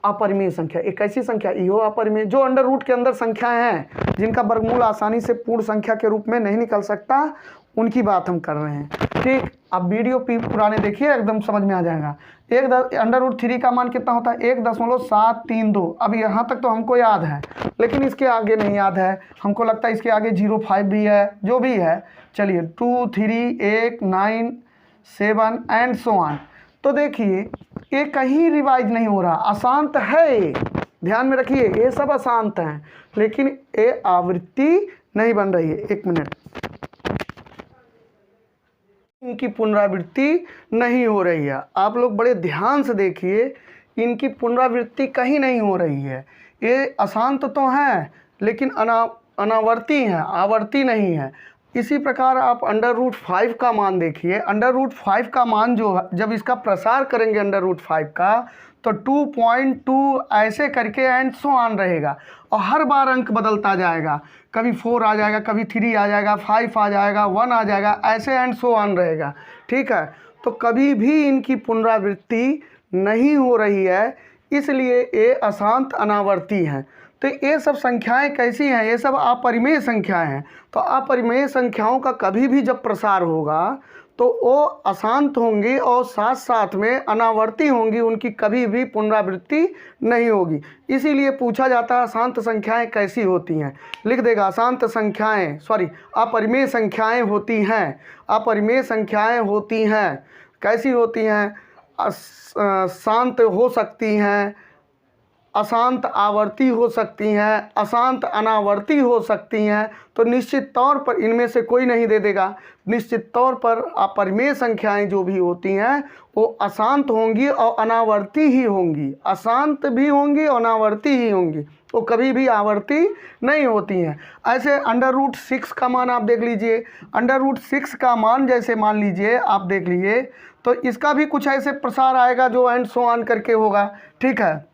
अपरिमेय संख्या। एक ऐसी संख्या इहो अपरिमेय, जो अंडर रूट के अंदर संख्याएं हैं जिनका वर्गमूल आसानी से पूर्ण संख्या के रूप में नहीं निकल सकता, उनकी बात हम कर रहे हैं, ठीक। अब वीडियो पुराने देखिए, एकदम समझ में आ जाएगा। √3 का मान कितना होता है? 1.732। अब यहाँ तक तो हमको याद है, लेकिन इसके आगे नहीं याद है। हमको लगता है इसके आगे 05 भी है, जो भी है। चलिए 2 3 1 9 7 एंड सो ऑन। तो देखिए ये कहीं रिवाइज नहीं हो रहा, अशांत है ये, ध्यान में रखिए, ये सब अशांत हैं, लेकिन ये आवृत्ति नहीं बन रही है। 1 मिनट, इनकी पुनरावृत्ति नहीं हो रही है। आप लोग बड़े ध्यान से देखिए, इनकी पुनरावृत्ति कहीं नहीं हो रही है। ये अशांत तो हैं लेकिन अनावर्ती हैं, आवर्ती नहीं है। इसी प्रकार आप √5 का मान देखिए। √5 का मान जो जब इसका प्रसार करेंगे √5 का, तो 2.2 ऐसे करके एंड सो ऑन रहेगा। और हर बार अंक बदलता जाएगा, कभी 4 आ जाएगा, कभी 3 आ जाएगा, 5 आ जाएगा, 1 आ जाएगा, ऐसे एंड सो ऑन रहेगा। ठीक है, तो कभी भी इनकी पुनरावृत्ति नहीं हो रही है, इसलिए ये अशांत अनावर्ती हैं। तो ये सब संख्याएं कैसी हैं? ये सब अपरिमेय संख्याएं हैं। तो अपरिमेय संख्याओं का कभी भी जब प्रसार होगा तो वो अशांत होंगी और साथ साथ में अनावर्ती होंगी, उनकी कभी भी पुनरावृत्ति नहीं होगी। इसीलिए पूछा जाता है अशांत संख्याएं कैसी होती हैं। लिख देगा अशांत संख्याएं, अपरिमेय संख्याएं होती हैं। अपरिमेय संख्याएं होती हैं, कैसी होती हैं? शांत हो सकती हैं, अशांत आवर्ती हो सकती हैं, अशांत अनावर्ती हो सकती हैं। तो निश्चित तौर पर इनमें से कोई नहीं दे देगा। निश्चित तौर पर अपरिमेय संख्याएं जो भी होती हैं वो अशांत होंगी और अनावर्ती ही होंगी। अशांत भी होंगी और अनावर्ती ही होंगी, वो कभी भी आवर्ती नहीं होती हैं। ऐसे √6 का मान आप देख लीजिए। √6 का मान जैसे मान लीजिए आप देख लीजिए, तो इसका भी कुछ ऐसे प्रसार आएगा जो एंड सो ऑन करके होगा। ठीक है,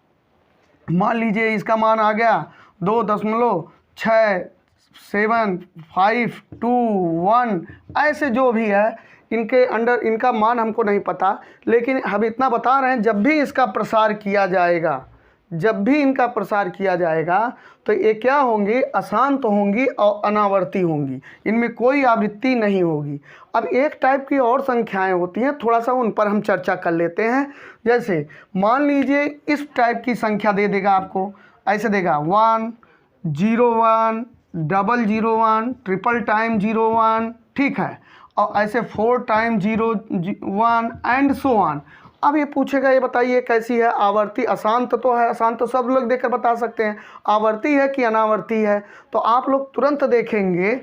मान लीजिए इसका मान आ गया 2.67521, ऐसे जो भी है इनके अंडर इनका मान हमको नहीं पता, लेकिन हम इतना बता रहे हैं जब भी इसका प्रसार किया जाएगा, जब भी इनका प्रसार किया जाएगा तो ये क्या होंगी? अशांत होंगी और अनावर्ती होंगी, इनमें कोई आवृत्ति नहीं होगी। अब एक टाइप की और संख्याएं होती हैं, थोड़ा सा उन पर हम चर्चा कर लेते हैं। जैसे मान लीजिए इस टाइप की संख्या दे देगा आपको, ऐसे देगा 1 0 1 0 1 ट्रिपल टाइम 0 1, ठीक है, और ऐसे 4 टाइम 0 1 एंड सो ऑन। अब ये पूछेगा, ये बताइए कैसी है? आवर्ती। अशांत तो है, अशांत तो सब लोग देखकर बता सकते हैं, आवर्ती है कि अनावर्ती है। तो आप लोग तुरंत देखेंगे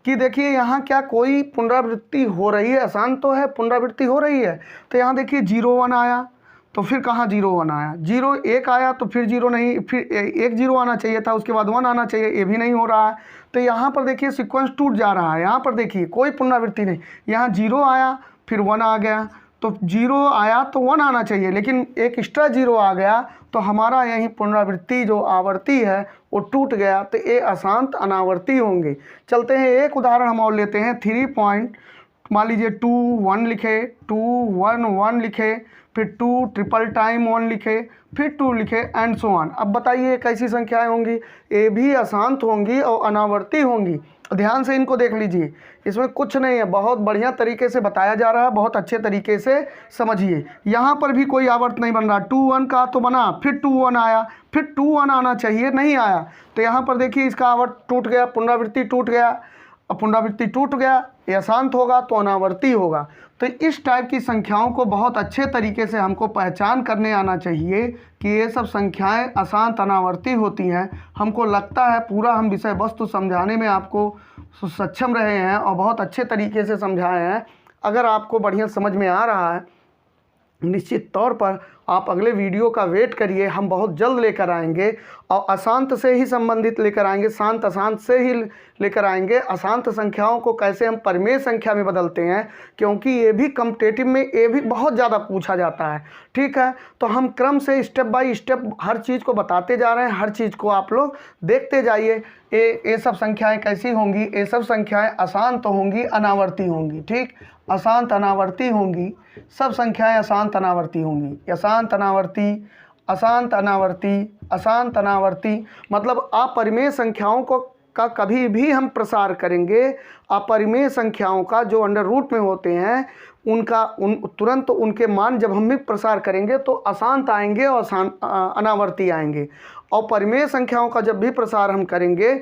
कि देखिए यहाँ क्या कोई पुनरावृत्ति हो रही है? अशांत तो है, पुनरावृत्ति हो रही है। तो यहाँ देखिए 0 1 आया, तो फिर कहाँ 0 1 आया? 0 1 आया तो फिर 0 नहीं, फिर 1 0 आना चाहिए था, उसके बाद 1 आना चाहिए, ये भी नहीं हो रहा है। तो यहाँ पर देखिए सीक्वेंस टूट जा रहा है। यहाँ पर देखिए कोई पुनरावृत्ति नहीं, यहाँ 0 आया फिर 1 आ गया, तो 0 आया तो 1 आना चाहिए, लेकिन एक एक्स्ट्रा 0 आ गया, तो हमारा यही पुनरावृत्ति जो आवर्ती है वो टूट गया। तो ये अशांत अनावर्ती होंगे। चलते हैं एक उदाहरण हम और लेते हैं। 3 पॉइंट मान लीजिए 2 1 लिखे, 2 1 1 लिखे, फिर 2 ट्रिपल टाइम 1 लिखे, फिर 2 लिखे एंड सो ऑन। अब बताइए कैसी संख्याएं होंगी? ये भी अशांत होंगी और अनावर्ती होंगी। ध्यान से इनको देख लीजिए, इसमें कुछ नहीं है, बहुत बढ़िया तरीके से बताया जा रहा है, बहुत अच्छे तरीके से समझिए। यहाँ पर भी कोई आवर्त नहीं बन रहा। 2 1 का तो बना, फिर 2 1 आया, फिर 2 1 आना चाहिए, नहीं आया। तो यहाँ पर देखिए इसका आवर्त टूट गया, पुनरावृत्ति टूट गया। अब पुनरावृत्ति टूट गया, ये अशांत होगा तो अनावर्ती होगा। तो इस टाइप की संख्याओं को बहुत अच्छे तरीके से हमको पहचान करने आना चाहिए कि ये सब संख्याएं अशांत अनावर्ती होती हैं। हमको लगता है पूरा हम विषय वस्तु समझाने में आपको सक्षम रहे हैं और बहुत अच्छे तरीके से समझाए हैं। अगर आपको बढ़िया समझ में आ रहा है, निश्चित तौर पर आप अगले वीडियो का वेट करिए, हम बहुत जल्द लेकर आएंगे और अशांत से ही संबंधित लेकर आएंगे, शांत अशांत से ही लेकर आएंगे। अशांत संख्याओं को कैसे हम परिमेय संख्या में बदलते हैं, क्योंकि ये भी कॉम्पिटिटिव में ये भी बहुत ज़्यादा पूछा जाता है। ठीक है, तो हम क्रम से स्टेप बाय स्टेप हर चीज़ को बताते जा रहे हैं, हर चीज़ को आप लोग देखते जाइए। ये सब संख्याएँ कैसी होंगी? ये सब संख्याएँ अशांत होंगी, अनावर्ती होंगी। ठीक, अशांत अनावर्ती होंगी, सब संख्याएं अशांत अनावर्ती होंगी। अशांत अनावर्ती, अशांत अनावर्ती, अशांत अनावर्ती, मतलब अपरिमेय संख्याओं का कभी भी हम प्रसार करेंगे, अपरिमेय संख्याओं का जो अंडर रूट में होते हैं उनका तुरंत उनके मान जब हम भी प्रसार करेंगे तो अशांत आएंगे और अनावर्ती आएंगे। और परिमेय संख्याओं का जब भी प्रसार हम करेंगे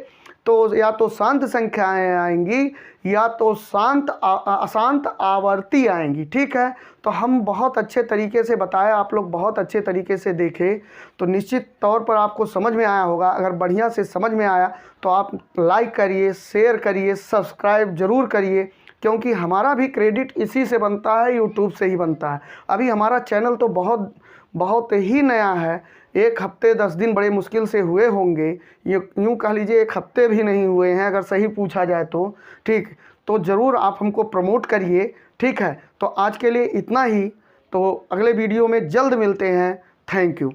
तो या तो शांत संख्याएं आएंगी या तो अशांत आवर्ती आएंगी। ठीक है, तो हम बहुत अच्छे तरीके से बताया, आप लोग बहुत अच्छे तरीके से देखें तो निश्चित तौर पर आपको समझ में आया होगा। अगर बढ़िया से समझ में आया तो आप लाइक करिए, शेयर करिए, सब्सक्राइब ज़रूर करिए, क्योंकि हमारा भी क्रेडिट इसी से बनता है, यूट्यूब से ही बनता है। अभी हमारा चैनल तो बहुत ही नया है, 1 हफ्ते 10 दिन बड़े मुश्किल से हुए होंगे, ये यूँ कह लीजिए 1 हफ्ते भी नहीं हुए हैं अगर सही पूछा जाए तो। ठीक, तो ज़रूर आप हमको प्रमोट करिए। ठीक है, तो आज के लिए इतना ही, तो अगले वीडियो में जल्द मिलते हैं। Thank you.